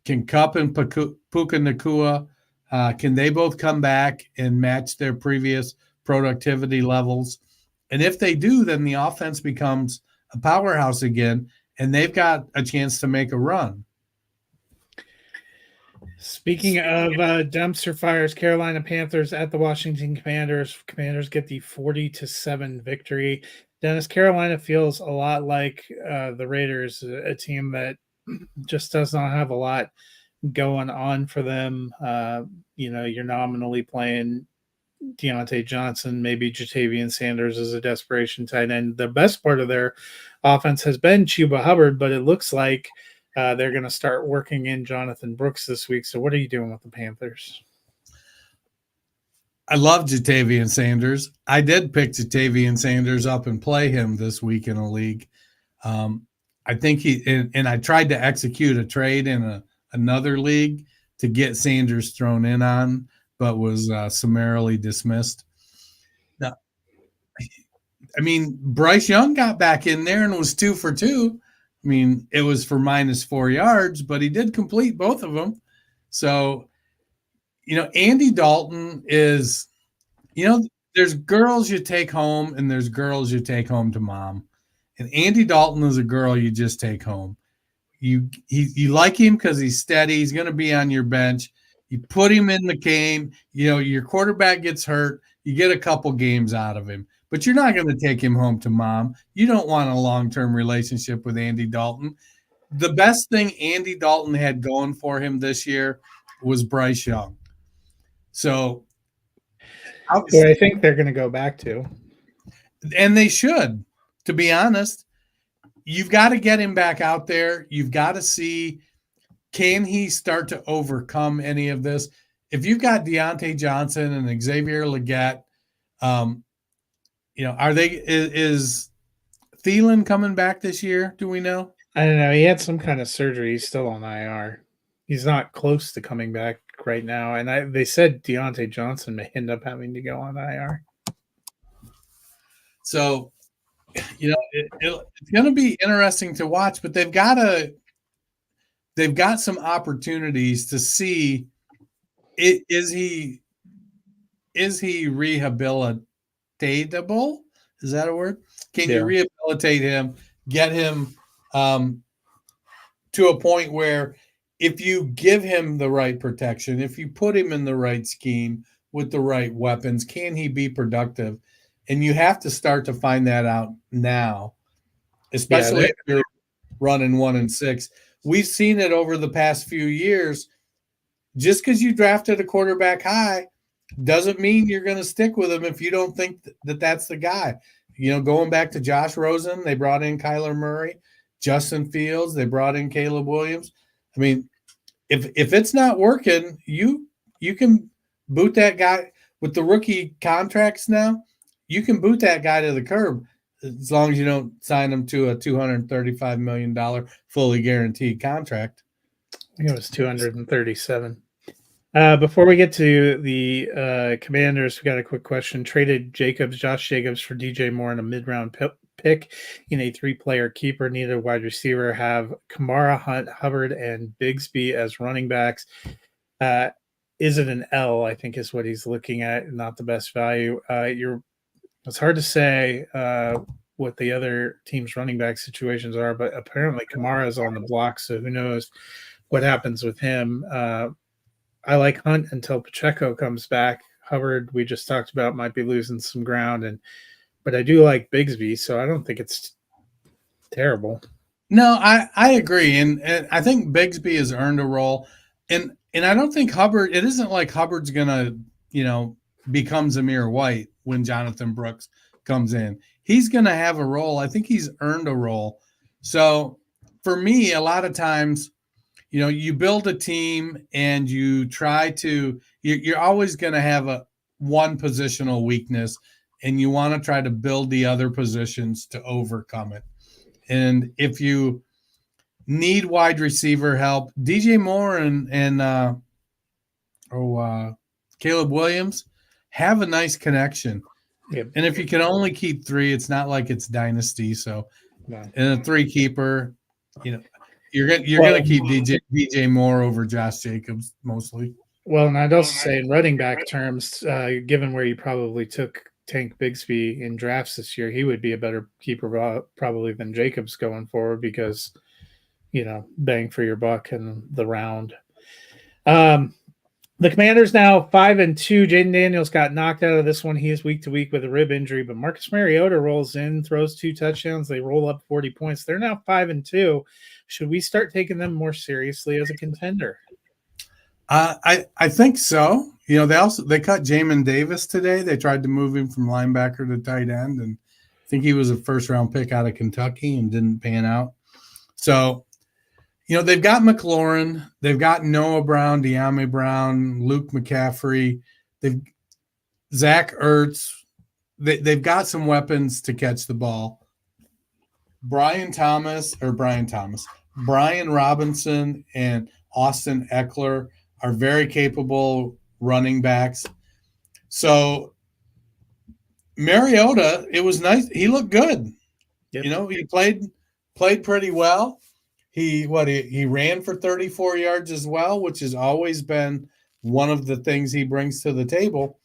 Can Kupp and Puka Nacua, can they both come back and match their previous productivity levels? And if they do, then the offense becomes a powerhouse again, and they've got a chance to make a run. Speaking of dumpster fires, Carolina Panthers at the Washington Commanders. Commanders get the 40-7 victory. Dennis, Carolina feels a lot like the Raiders, a team that just does not have a lot going on for them. You're nominally playing Deontay Johnson, maybe Jatavian Sanders as a desperation tight end. The best part of their offense has been Chuba Hubbard, but it looks like they're going to start working in Jonathan Brooks this week. So what are you doing with the Panthers? I love Jatavian Sanders. I did pick Jatavian Sanders up and play him this week in a league. I think and I tried to execute a trade in another league to get Sanders thrown in on, but was summarily dismissed. Now, Bryce Young got back in there and was 2 for 2. It was for -4 yards, but he did complete both of them. So, Andy Dalton is, there's girls you take home and there's girls you take home to mom. And Andy Dalton is a girl you just take home. You like him because he's steady. He's going to be on your bench. You put him in the game. Your quarterback gets hurt. You get a couple games out of him. But you're not going to take him home to mom. You don't want a long-term relationship with Andy Dalton. The best thing Andy Dalton had going for him this year was Bryce Young. So I think they're going to go back to. And they should, to be honest. You've got to get him back out there. You've got to see, can he start to overcome any of this? If you've got Deontay Johnson and Xavier Legette, is Thielen coming back this year? Do we know? I don't know. He had some kind of surgery. He's still on IR. He's not close to coming back right now. And they said Deontay Johnson may end up having to go on IR. So, it's going to be interesting to watch, but they've got some opportunities to see, is he rehabilitatable? Is that a word? Can you rehabilitate him, get him to a point where if you give him the right protection, if you put him in the right scheme with the right weapons, can he be productive? And you have to start to find that out now, especially if you're running 1-6. We've seen it over the past few years. Just because you drafted a quarterback high doesn't mean you're going to stick with him if you don't think that that's the guy. Going back to Josh Rosen, they brought in Kyler Murray. Justin Fields, they brought in Caleb Williams. If it's not working, you can boot that guy with the rookie contracts now. You can boot that guy to the curb as long as you don't sign him to a $235 million fully guaranteed contract. I think it was 237. Before we get to the Commanders, we got a quick question. Traded Josh Jacobs for DJ Moore in a mid-round pick in a 3-player keeper. Needed a wide receiver. Have Kamara, Hunt, Hubbard, and Bigsby as running backs. Is it an L? I think is what he's looking at. Not the best value. It's hard to say what the other team's running back situations are, but apparently Kamara is on the block, so who knows what happens with him. I like Hunt until Pacheco comes back. Hubbard, we just talked about, might be losing some ground, but I do like Bigsby, so I don't think it's terrible. No, I agree, and I think Bigsby has earned a role, and I don't think Hubbard. It isn't like Hubbard's gonna become Zamir White when Jonathan Brooks comes in. He's gonna have a role. I think he's earned a role. So for me, a lot of times, you build a team and you try to. You're always gonna have one positional weakness, and you want to try to build the other positions to overcome it. And if you need wide receiver help, DJ Moore and Caleb Williams have a nice connection. Yep. And if you can only keep 3, it's not like it's dynasty. So, No. in a 3 keeper, you're gonna keep DJ Moore over Josh Jacobs mostly. Well, and I'd also say in running back terms, given where you probably took Tank Bigsby in drafts this year, he would be a better keeper probably than Jacobs going forward because, bang for your buck in the round. The Commanders now 5-2. Jaden Daniels got knocked out of this one. He is week to week with a rib injury, but Marcus Mariota rolls in, throws 2 touchdowns. They roll up 40 points. They're now 5-2. Should we start taking them more seriously as a contender? I think so. They cut Jamin Davis today. They tried to move him from linebacker to tight end, and I think he was a first-round pick out of Kentucky and didn't pan out. So, they've got McLaurin, they've got Noah Brown, De'Ami Brown, Luke McCaffrey, they've Zach Ertz. They've got some weapons to catch the ball. Brian Robinson and Austin Eckler are very capable running backs. So Mariota, it was nice. He looked good. Yep. He played pretty well. He ran for 34 yards as well, which has always been one of the things he brings to the table.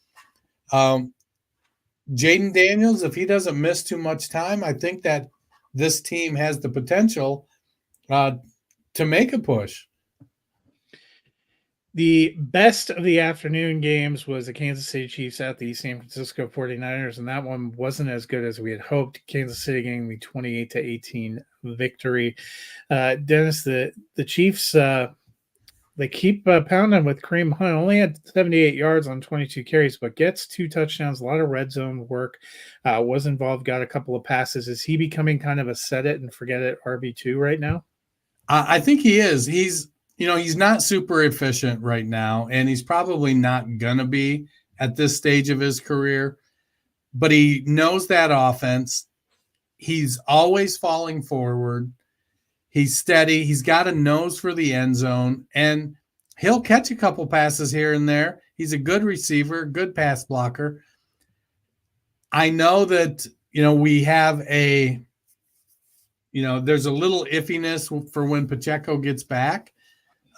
Jaden Daniels, if he doesn't miss too much time, I think that this team has the potential to make a push. The best of the afternoon games was the Kansas City Chiefs at the San Francisco 49ers, and that one wasn't as good as we had hoped. Kansas City getting the 28-18 victory. Dennis, the Chiefs, they keep pounding with Kareem Hunt. Only had 78 yards on 22 carries, but gets 2 touchdowns, a lot of red zone work. Was involved, got a couple of passes. Is he becoming kind of a set it and forget it RB2 right now? I think he is. He's not super efficient right now, and he's probably not going to be at this stage of his career, but he knows that offense. He's always falling forward. He's steady. He's got a nose for the end zone, and he'll catch a couple passes here and there. He's a good receiver, good pass blocker. I know that, we have there's a little iffiness for when Pacheco gets back.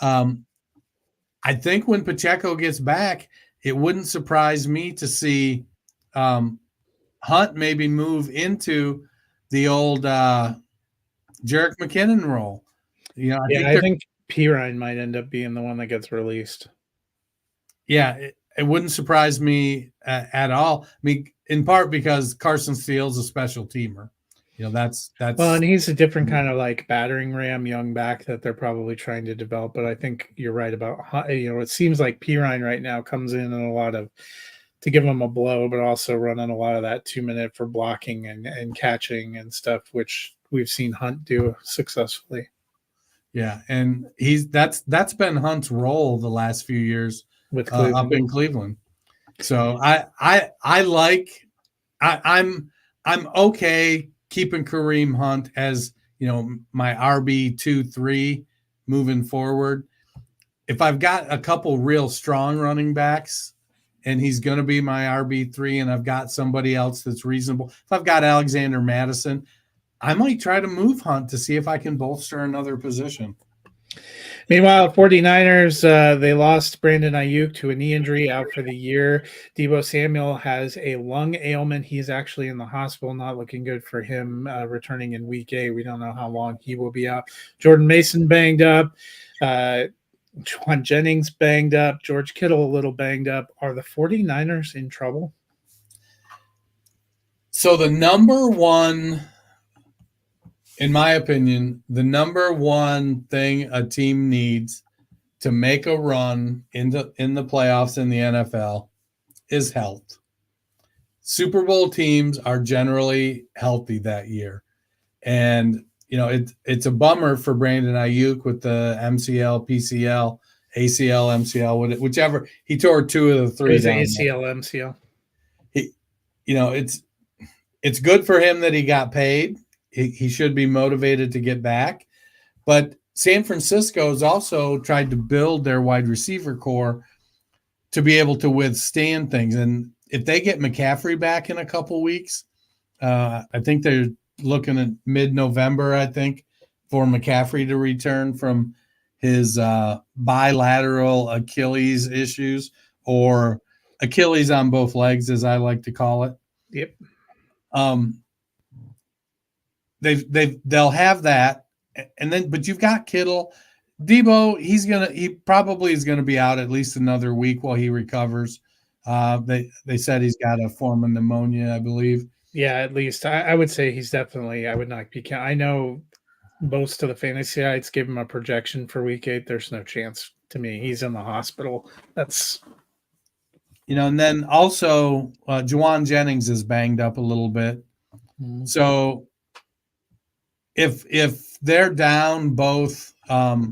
I think when Pacheco gets back, it wouldn't surprise me to see Hunt maybe move into the old Jerick McKinnon role. I think Pirine might end up being the one that gets released. Yeah, it wouldn't surprise me at all. I mean, in part because Carson Steele's a special teamer. That's well, and he's a different kind of like battering ram young back that they're probably trying to develop. But I think you're right about, it seems like Pirine right now comes in a lot of to give him a blow, but also running a lot of that 2-minute for blocking and catching and stuff, which we've seen Hunt do successfully. Yeah, and that's been Hunt's role the last few years with up in Cleveland. So I'm okay keeping Kareem Hunt as, my RB2-3 moving forward. If I've got a couple real strong running backs and he's going to be my RB3 and I've got somebody else that's reasonable, if I've got Alexander Madison, I might try to move Hunt to see if I can bolster another position. Meanwhile, 49ers, they lost Brandon Ayuk to a knee injury, out for the year. Deebo Samuel has a lung ailment. He's actually in the hospital, not looking good for him returning in week 8. We don't know how long he will be out. Jordan Mason banged up. Juwan Jennings banged up. George Kittle a little banged up. Are the 49ers in trouble? So the number one in my opinion, the number one thing a team needs to make a run in the playoffs in the NFL is health. Super Bowl teams are generally healthy that year. And, it's a bummer for Brandon Ayuk with the MCL, PCL, ACL, MCL, whichever. He tore 2 of the 3 It was down. ACL, MCL. It's good for him that he got paid. He should be motivated to get back. But San Francisco has also tried to build their wide receiver core to be able to withstand things. And if they get McCaffrey back in a couple weeks, I think they're looking at mid-November, I think, for McCaffrey to return from his bilateral Achilles issues, or Achilles on both legs, as I like to call it. Yep. They'll have that, and then but you've got Kittle, Debo. He probably is gonna be out at least another week while he recovers. They said he's got a form of pneumonia, I believe. Yeah, at least I would say he's definitely. I would not be. I know most of the fantasy sites give him a projection for week 8. There's no chance to me. He's in the hospital. That's. And then also Juwan Jennings is banged up a little bit. Mm-hmm. So if they're down both Ayuk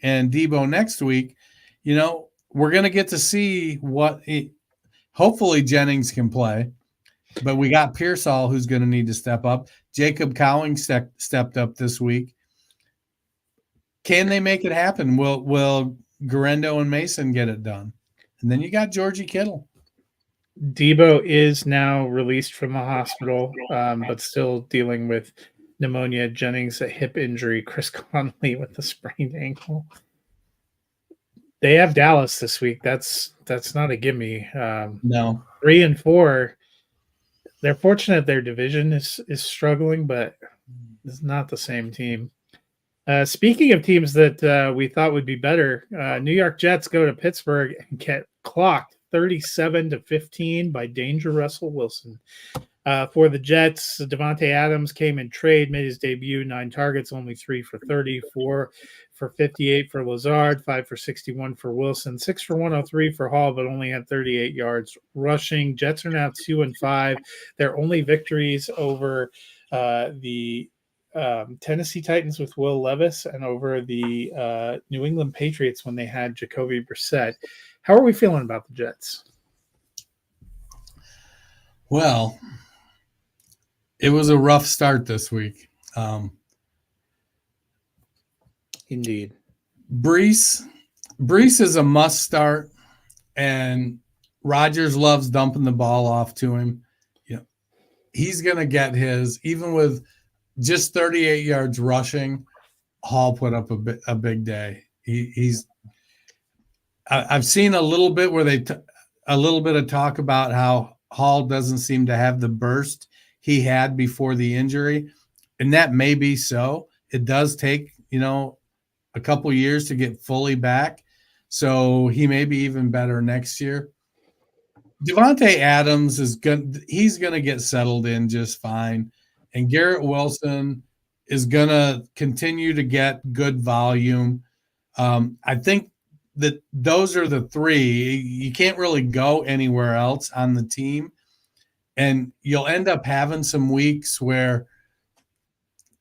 and Debo next week, we're going to get to see hopefully Jennings can play, but we got Pearsall who's going to need to step up. Jacob Cowing stepped up this week. Can they make it happen? Will Garendo and Mason get it done? And then you got Georgie Kittle. Debo is now released from the hospital, but still dealing with pneumonia. Jennings, a hip injury. Chris Conley with a sprained ankle. They have Dallas this week. That's not a gimme. No. 3 and 4. They're fortunate their division is struggling, but it's not the same team. Speaking of teams that we thought would be better, New York Jets go to Pittsburgh and get clocked 37-15 by Danger Russell Wilson. For the Jets, Devontae Adams came in trade, made his debut, 9 targets, only 3 for 30, 4 for 58 for Lazard, 5 for 61 for Wilson, 6 for 103 for Hall, but only had 38 yards rushing. Jets are now 2-5. Their only victories over the Tennessee Titans with Will Levis and over the New England Patriots when they had Jacoby Brissett. How are we feeling about the Jets? Well, it was a rough start this week. Indeed. Brees is a must start, and Rodgers loves dumping the ball off to him. He's going to get his, even with just 38 yards rushing. Hall put up a big day. I've seen a little bit where a little bit of talk about how Hall doesn't seem to have the burst he had before the injury, and that may be so. It does take, a couple years to get fully back, so he may be even better next year. Devontae Adams he's going to get settled in just fine, and Garrett Wilson is going to continue to get good volume. I think that those are the 3. You can't really go anywhere else on the team. And you'll end up having some weeks where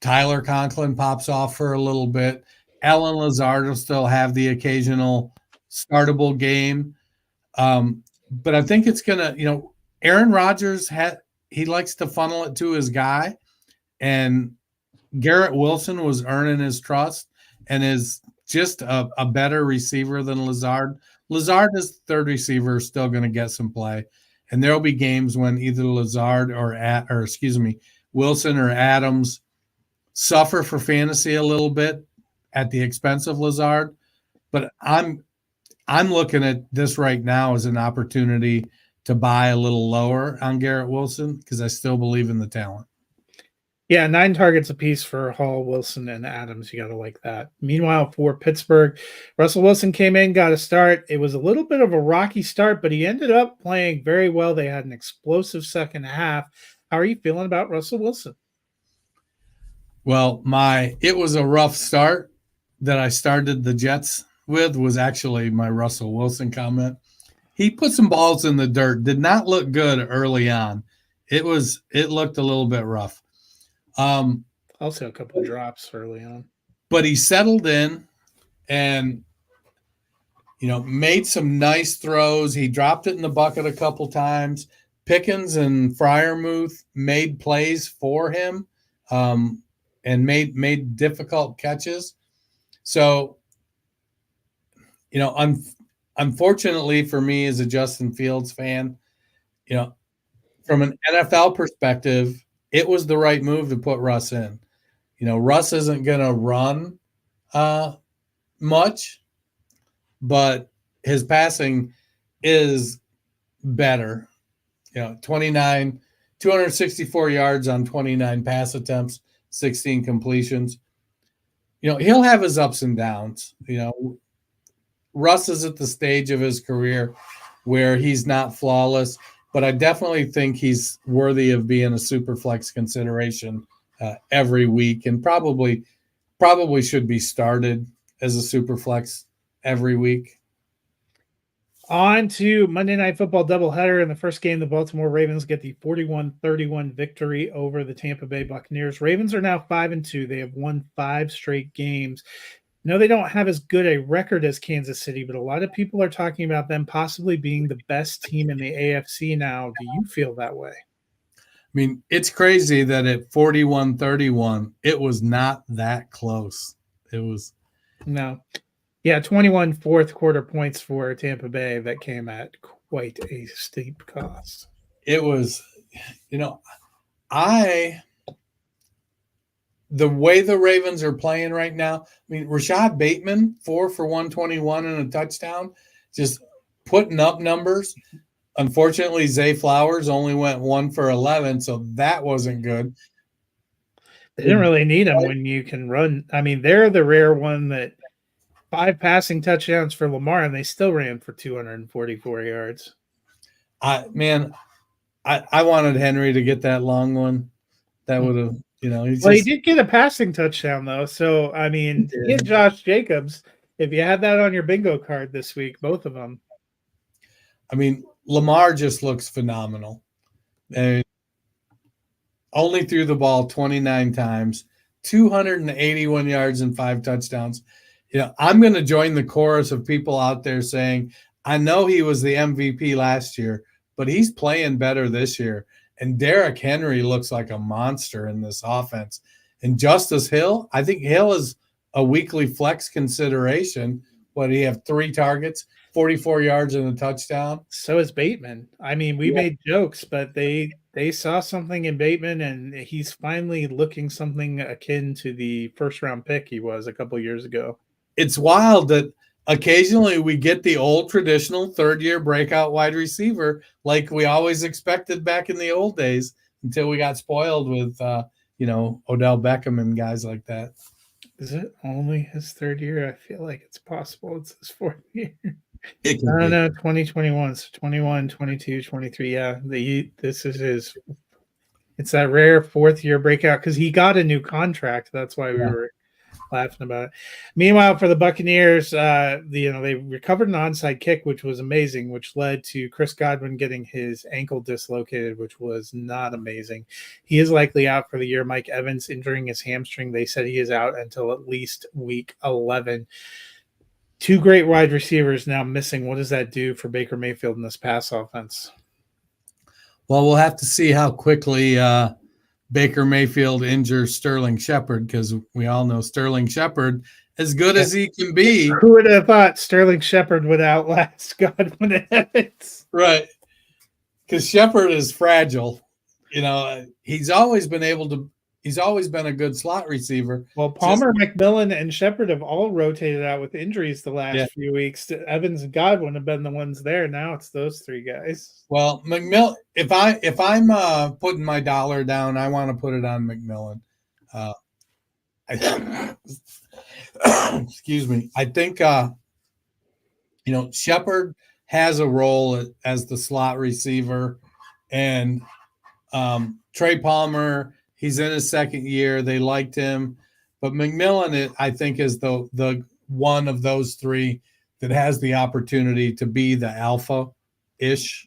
Tyler Conklin pops off for a little bit. Allen Lazard will still have the occasional startable game. But I think it's going to, Aaron Rodgers, he likes to funnel it to his guy. And Garrett Wilson was earning his trust and is just a better receiver than Lazard. Lazard is the third receiver, still going to get some play. And there will be games when either Lazard Wilson or Adams suffer for fantasy a little bit at the expense of Lazard. But I'm looking at this right now as an opportunity to buy a little lower on Garrett Wilson because I still believe in the talent. Yeah, 9 targets apiece for Hall, Wilson, and Adams. You got to like that. Meanwhile, for Pittsburgh, Russell Wilson came in, got a start. It was a little bit of a rocky start, but he ended up playing very well. They had an explosive second half. How are you feeling about Russell Wilson? Well, it was a rough start that I started the Jets with was actually my Russell Wilson comment. He put some balls in the dirt, did not look good early on. It looked a little bit rough. Also a couple of drops early on. But he settled in and made some nice throws. He dropped it in the bucket a couple times. Pickens and Freiermuth made plays for him and made difficult catches. So, unfortunately for me as a Justin Fields fan, from an NFL perspective, it was the right move to put Russ in. Russ isn't going to run much, but his passing is better. 264 yards on 29 pass attempts, 16 completions. He'll have his ups and downs. Russ is at the stage of his career where he's not flawless, but I definitely think he's worthy of being a super flex consideration every week, and probably should be started as a super flex every week. On to Monday Night Football doubleheader. In the first game, the Baltimore Ravens get the 41-31 victory over the Tampa Bay Buccaneers. Ravens are now 5-2. They have won 5 straight games. No, they don't have as good a record as Kansas City, but a lot of people are talking about them possibly being the best team in the AFC now. Do you feel that way? I mean, it's crazy that at 41-31, it was not that close. It was. No. Yeah, 21 fourth quarter points for Tampa Bay that came at quite a steep cost. It was, the way the Ravens are playing right now, I mean, Rashad Bateman, 4 for 121 and a touchdown, just putting up numbers. Unfortunately, Zay Flowers only went 1 for 11, so that wasn't good. They didn't really need him when you can run. I mean, they're the rare one that 5 passing touchdowns for Lamar, and they still ran for 244 yards. I wanted Henry to get that long one. That would have, he did get a passing touchdown, though. So, I mean, he had Josh Jacobs. If you had that on your bingo card this week, both of them. I mean, Lamar just looks phenomenal. And only threw the ball 29 times, 281 yards and 5 touchdowns. I'm going to join the chorus of people out there saying, I know he was the MVP last year, but he's playing better this year. And Derrick Henry looks like a monster in this offense. And Justice Hill, I think Hill is a weekly flex consideration. What, he have 3 targets, 44 yards and a touchdown? So is Bateman. I mean, we made jokes, but they saw something in Bateman, and he's finally looking something akin to the first-round pick he was a couple years ago. It's wild that occasionally we get the old traditional third-year breakout wide receiver like we always expected back in the old days until we got spoiled with, Odell Beckham and guys like that. Is it only his 3rd year? I feel like it's possible it's his 4th year. I don't know, 2021, so 21, 22, 23. Yeah, this is his. It's that rare 4th year breakout because he got a new contract. That's why we were laughing about it. Meanwhile, for the Buccaneers, they recovered an onside kick, which was amazing, which led to Chris Godwin getting his ankle dislocated, which was not amazing. He is likely out for the year. Mike Evans injuring his hamstring. They said he is out until at least week 11. 2 great wide receivers now missing. What does that do for Baker Mayfield in this pass offense? Well, we'll have to see how quickly Baker Mayfield injures Sterling Shepard, because we all know Sterling Shepard, as good as he can be. Who would have thought Sterling Shepard would outlast Godwin Evans? Right. Because Shepard is fragile. He's always been a good slot receiver. Well, Palmer, McMillan, and Shepard have all rotated out with injuries the last few weeks. Evans and Godwin have been the ones there. Now it's those 3 guys. Well, McMillan, if I'm putting my dollar down, I want to put it on McMillan. Excuse me. I think Shepard has a role as the slot receiver, and Trey Palmer, He's in his second year. They liked him. But McMillan, I think, is the one of those three that has the opportunity to be the alpha-ish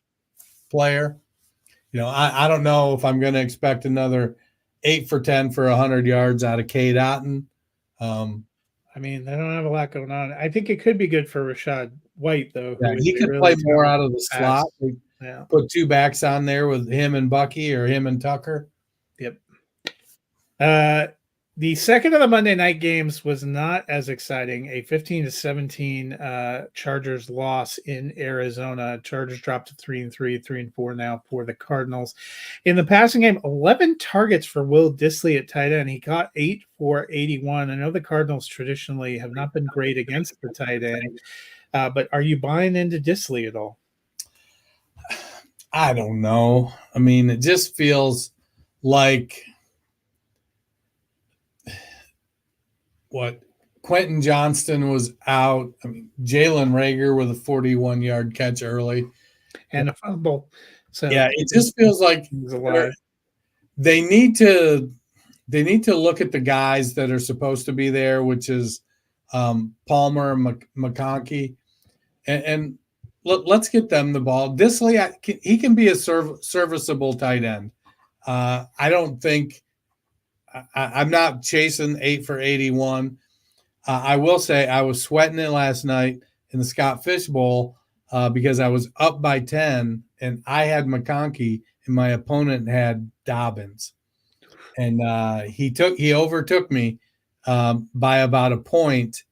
player. I don't know if I'm going to expect another 8 for 10 for 100 yards out of Cade Otton. I mean, they don't have a lot going on. I think it could be good for Rashad White, though. Yeah, he could play more out of the slot. Yeah. Put two backs on there with him and Bucky or him and Tucker. Yep. The second of the Monday night games was not as exciting. A 15-17 Chargers loss in Arizona. Chargers dropped to 3-3, 3-4 now for the Cardinals. In the passing game, 11 targets for Will Dissly at tight end. He caught 8 for 81. I know the Cardinals traditionally have not been great against the tight end, but are you buying into Dissly at all? I don't know. I mean, it just feels like what Quentin Johnston was out. I mean, Jalen Reagor with a 41-yard catch early and a fumble. So yeah, it just feels like they need to look at the guys that are supposed to be there, which is Palmer and McConkey, and let's get them the ball. Dissly, he can be a serviceable tight end. I don't think I'm not chasing 8 for 81. I will say I was sweating it last night in the Scott Fish Bowl because I was up by 10 and I had McConkey and my opponent had Dobbins. And he overtook me by about a point.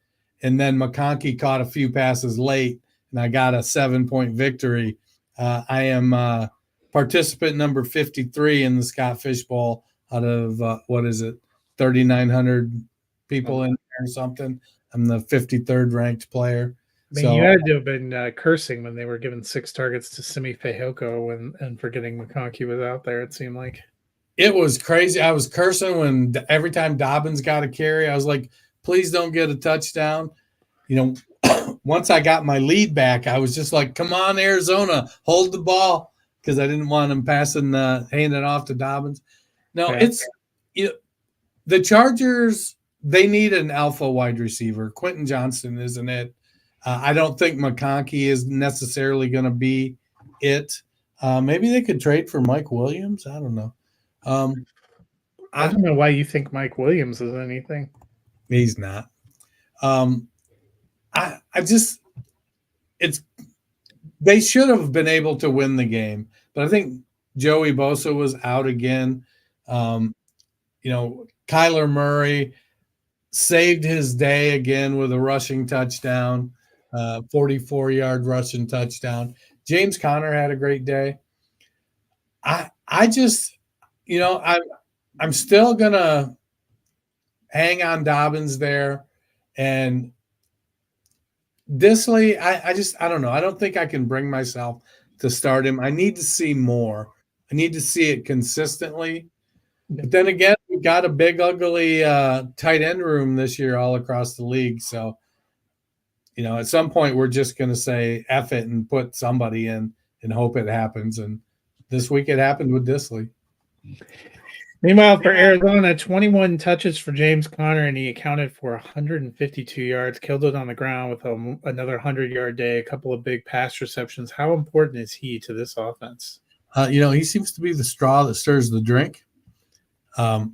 And then McConkey caught a few passes late and I got a 7-point victory. I am participant number 53 in the Scott Fish Bowl out of, 3,900 people in there or something. I'm the 53rd ranked player. I mean, you had to have been cursing when they were given 6 targets to Simi Fehoko and forgetting McConkey was out there, it seemed like. It was crazy. I was cursing when every time Dobbins got a carry, I was like, please don't get a touchdown. Once I got my lead back, I was just like, come on, Arizona, hold the ball, because I didn't want him handing it off to Dobbins. No, it's the Chargers, they need an alpha wide receiver. Quentin Johnston isn't it. I don't think McConkey is necessarily going to be it. Maybe they could trade for Mike Williams. I don't know. I don't know why you think Mike Williams is anything. He's not. They should have been able to win the game, but I think Joey Bosa was out again. Kyler Murray saved his day again with a rushing touchdown, 44-yard rushing touchdown. James Conner had a great day. I'm still gonna hang on Dobbins there, and Dissly, I don't know. I don't think I can bring myself to start him. I need to see more. I need to see it consistently. But then again, we got a big, ugly tight end room this year all across the league. So, at some point we're just going to say F it and put somebody in and hope it happens. And this week it happened with Dissly. Meanwhile, for Arizona, 21 touches for James Conner, and he accounted for 152 yards, killed it on the ground with another 100-yard day, a couple of big pass receptions. How important is he to this offense? He seems to be the straw that stirs the drink. I've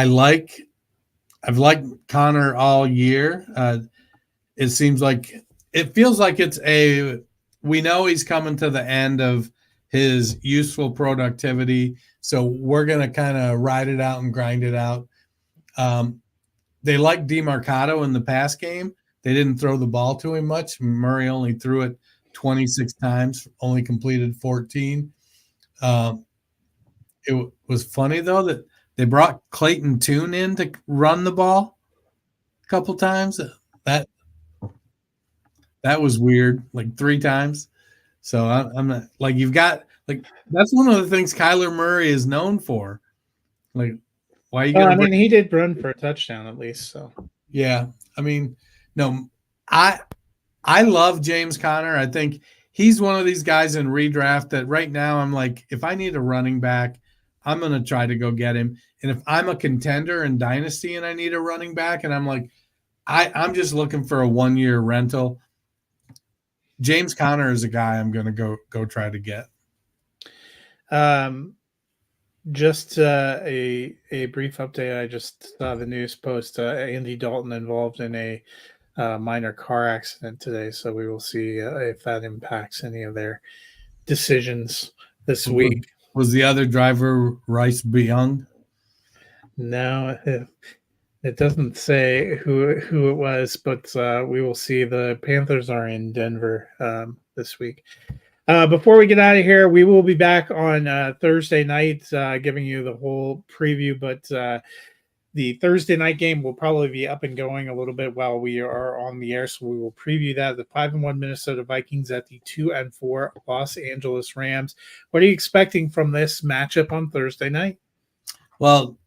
liked Conner all year. It feels like we know he's coming to the end of his useful productivity. So we're going to kind of ride it out and grind it out. They like DeMarcado in the pass game. They didn't throw the ball to him much. Murray only threw it 26 times, only completed 14. It was funny, though, that they brought Clayton Tune in to run the ball a couple times. That was weird, like 3 times. So I'm not like you've got like that's one of the things Kyler Murray is known for. Like, why are you? He did run for a touchdown at least. So yeah, no, I love James Conner. I think he's one of these guys in redraft that right now I'm like, if I need a running back, I'm going to try to go get him. And if I'm a contender in Dynasty and I need a running back, and I'm like, I'm just looking for a 1-year rental, James Conner is a guy I'm going to go try to get. Just a brief update. I just saw the news post. Andy Dalton involved in a minor car accident today, so we will see if that impacts any of their decisions this week. Was the other driver Rice Young? No, it doesn't say who it was, but we will see. The Panthers are in Denver this week. Before we get out of here, we will be back on Thursday night giving you the whole preview, but the Thursday night game will probably be up and going a little bit while we are on the air, so we will preview that. The 5-1 Minnesota Vikings at the 2-4 Los Angeles Rams. What are you expecting from this matchup on Thursday night? Well,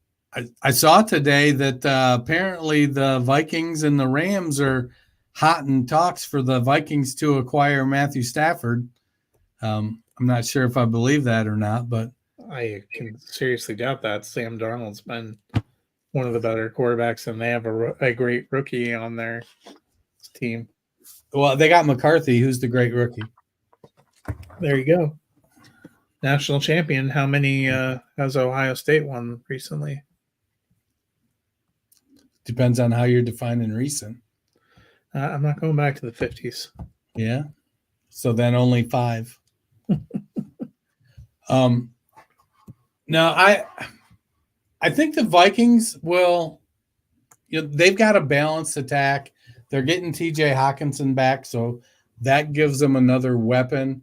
I saw today that apparently the Vikings and the Rams are hot in talks for the Vikings to acquire Matthew Stafford. I'm not sure if I believe that or not, but I can seriously doubt that. Sam Darnold's been one of the better quarterbacks, and they have a great rookie on their team. Well, they got McCarthy, who's the great rookie. There you go. National champion. How many has Ohio State won recently? Depends on how you're defining recent. I'm not going back to the 50s. Yeah. So then only 5. No, I think the Vikings will, they've got a balanced attack. They're getting TJ Hawkinson back, so that gives them another weapon.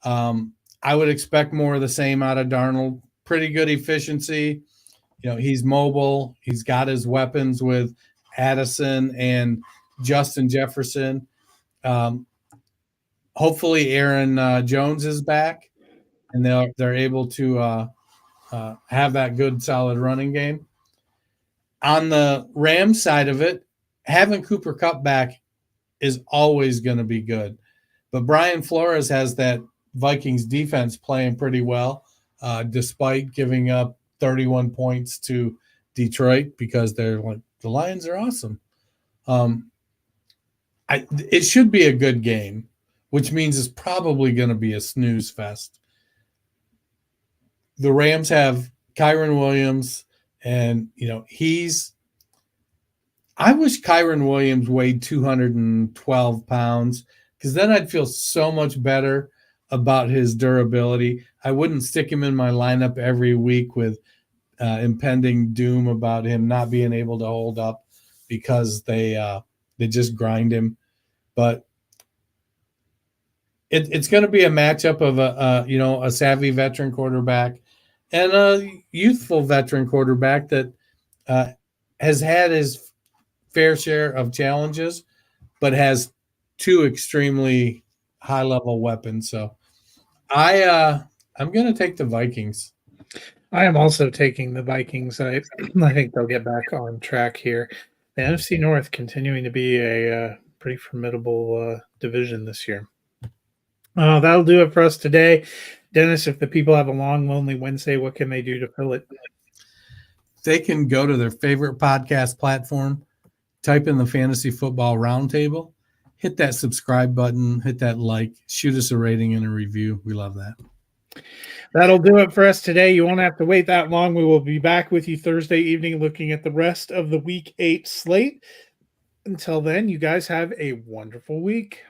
I would expect more of the same out of Darnold. Pretty good efficiency. He's mobile. He's got his weapons with Addison and Justin Jefferson. Hopefully Aaron Jones is back, and they're able to have that good, solid running game. On the Rams side of it, having Cooper Kupp back is always going to be good. But Brian Flores has that Vikings defense playing pretty well, despite giving up 31 points to Detroit, because they're like, the Lions are awesome. It should be a good game, which means it's probably going to be a snooze fest. The Rams have Kyren Williams, and I wish Kyren Williams weighed 212 pounds, because then I'd feel so much better about his durability. I wouldn't stick him in my lineup every week with impending doom about him not being able to hold up because they just grind him. But it's going to be a matchup of a savvy veteran quarterback and a youthful veteran quarterback that has had his fair share of challenges, but has 2 extremely high-level weapons. So I'm going to take the Vikings. I am also taking the Vikings. I think they'll get back on track here. The NFC North continuing to be a pretty formidable division this year. That'll do it for us today. Dennis, if the people have a long, lonely Wednesday, what can they do to fill it? They can go to their favorite podcast platform, type in the Fantasy Football Roundtable, hit that subscribe button, hit that like, shoot us a rating and a review. We love that. That'll do it for us today. You won't have to wait that long. We will be back with you Thursday evening looking at the rest of the Week 8 slate. Until then, you guys have a wonderful week.